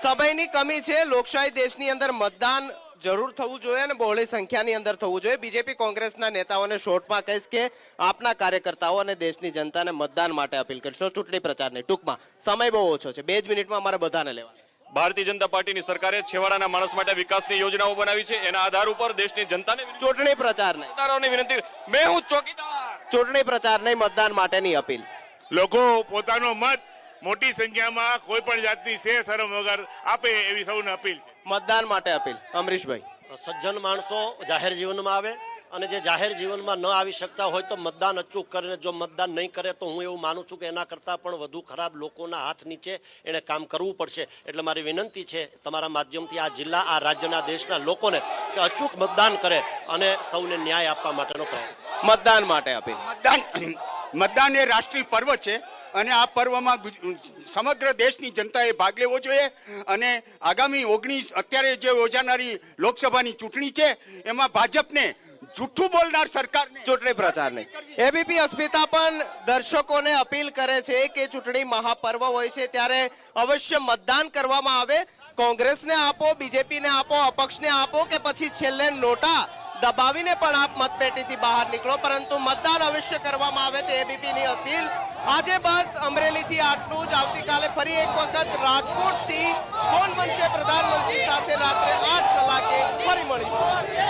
સમયની કમી છે. લોકશાહી દેશની અંદર મતદાન જરૂર થવું જોઈએ અને બહોળી સંખ્યાની અંદર થવું જોઈએ. બીજેપી કોંગ્રેસના નેતાઓને શોર્ટમાં કહીશ કે આપના કાર્યકર્તાઓ અને દેશની જનતાને મતદાન માટે અપીલ કરશો ચૂંટણી પ્રચારની. ટૂંકમાં સમય બહુ ઓછો છે, 2 જ મિનિટમાં અમારે બધાને લેવા. ભારતીય જનતા પાર્ટીની સરકારે છેવાડાના માણસ માટે વિકાસની યોજનાઓ બનાવી છે. એના આધાર ઉપર દેશની જનતાને ચૂંટણી પ્રચાર નહીં, મતદારોની વિનંતી, મેં હું ચોકીદાર. ચૂંટણી પ્રચાર નહીં, મતદાન માટેની અપીલ. લોકો પોતાનો મત મોટી સંખ્યામાં કોઈ પણ જાતની શરમ વગર આપે એવી સૌને અપીલ છે. મતદાન માટે અપીલ. અમરીશભાઈ. સજ્જન માણસો જાહેર જીવનમાં આવે, અને જે જાહેર જીવનમાં ન આવી શકતા હોય તો મતદાન અચૂક કરીને જો મતદાન નહીં કરે તો હું એવું માનું છું કે એના કરતાં પણ વધુ ખરાબ લોકોના હાથ નીચે એને કામ કરવું પડશે. એટલે મારી વિનંતી છે તમારા માધ્યમથી આ જિલ્લા, આ રાજ્યના, દેશના લોકોને કે અચૂક મતદાન કરે અને સૌને ન્યાય આપવા માટેનો પ્રયત્ન. મતદાન માટે અપીલ. મતદાન એ રાષ્ટ્રીય પર્વ છે અને આ પર્વમાં સમગ્ર દેશની જનતાએ ભાગ લેવો જોઈએ. અને આગામી અત્યારે જે યોજાનારી લોકસભાની ચૂંટણી છે એમાં ભાજપને જૂઠું બોલનાર સરકારને ચૂંટણી પ્રચાર નહીં. એબીપી અસ્મિતા પણ દર્શકોને અપીલ કરે છે કે ચૂંટણી મહાપર્વ હોય છે ત્યારે અવશ્ય મતદાન કરવામાં આવે. કોંગ્રેસને આપો, બીજેપીને આપો, અપક્ષને આપો કે પછી છેલ્લે નોટા દબાવીને પણ આપ મતપેટીથી બહાર નીકળો, પરંતુ મતદાન અવશ્ય કરવામાં આવે તે એબીપીની અપીલ. આજે બસ અમરેલીથી આટલું જ. આવતીકાલે ફરી એક વખત રાજકોટથી કોણ બનશે પ્રધાનમંત્રી સાથે રાત્રે 8 કલાકે ફરી મળીશું.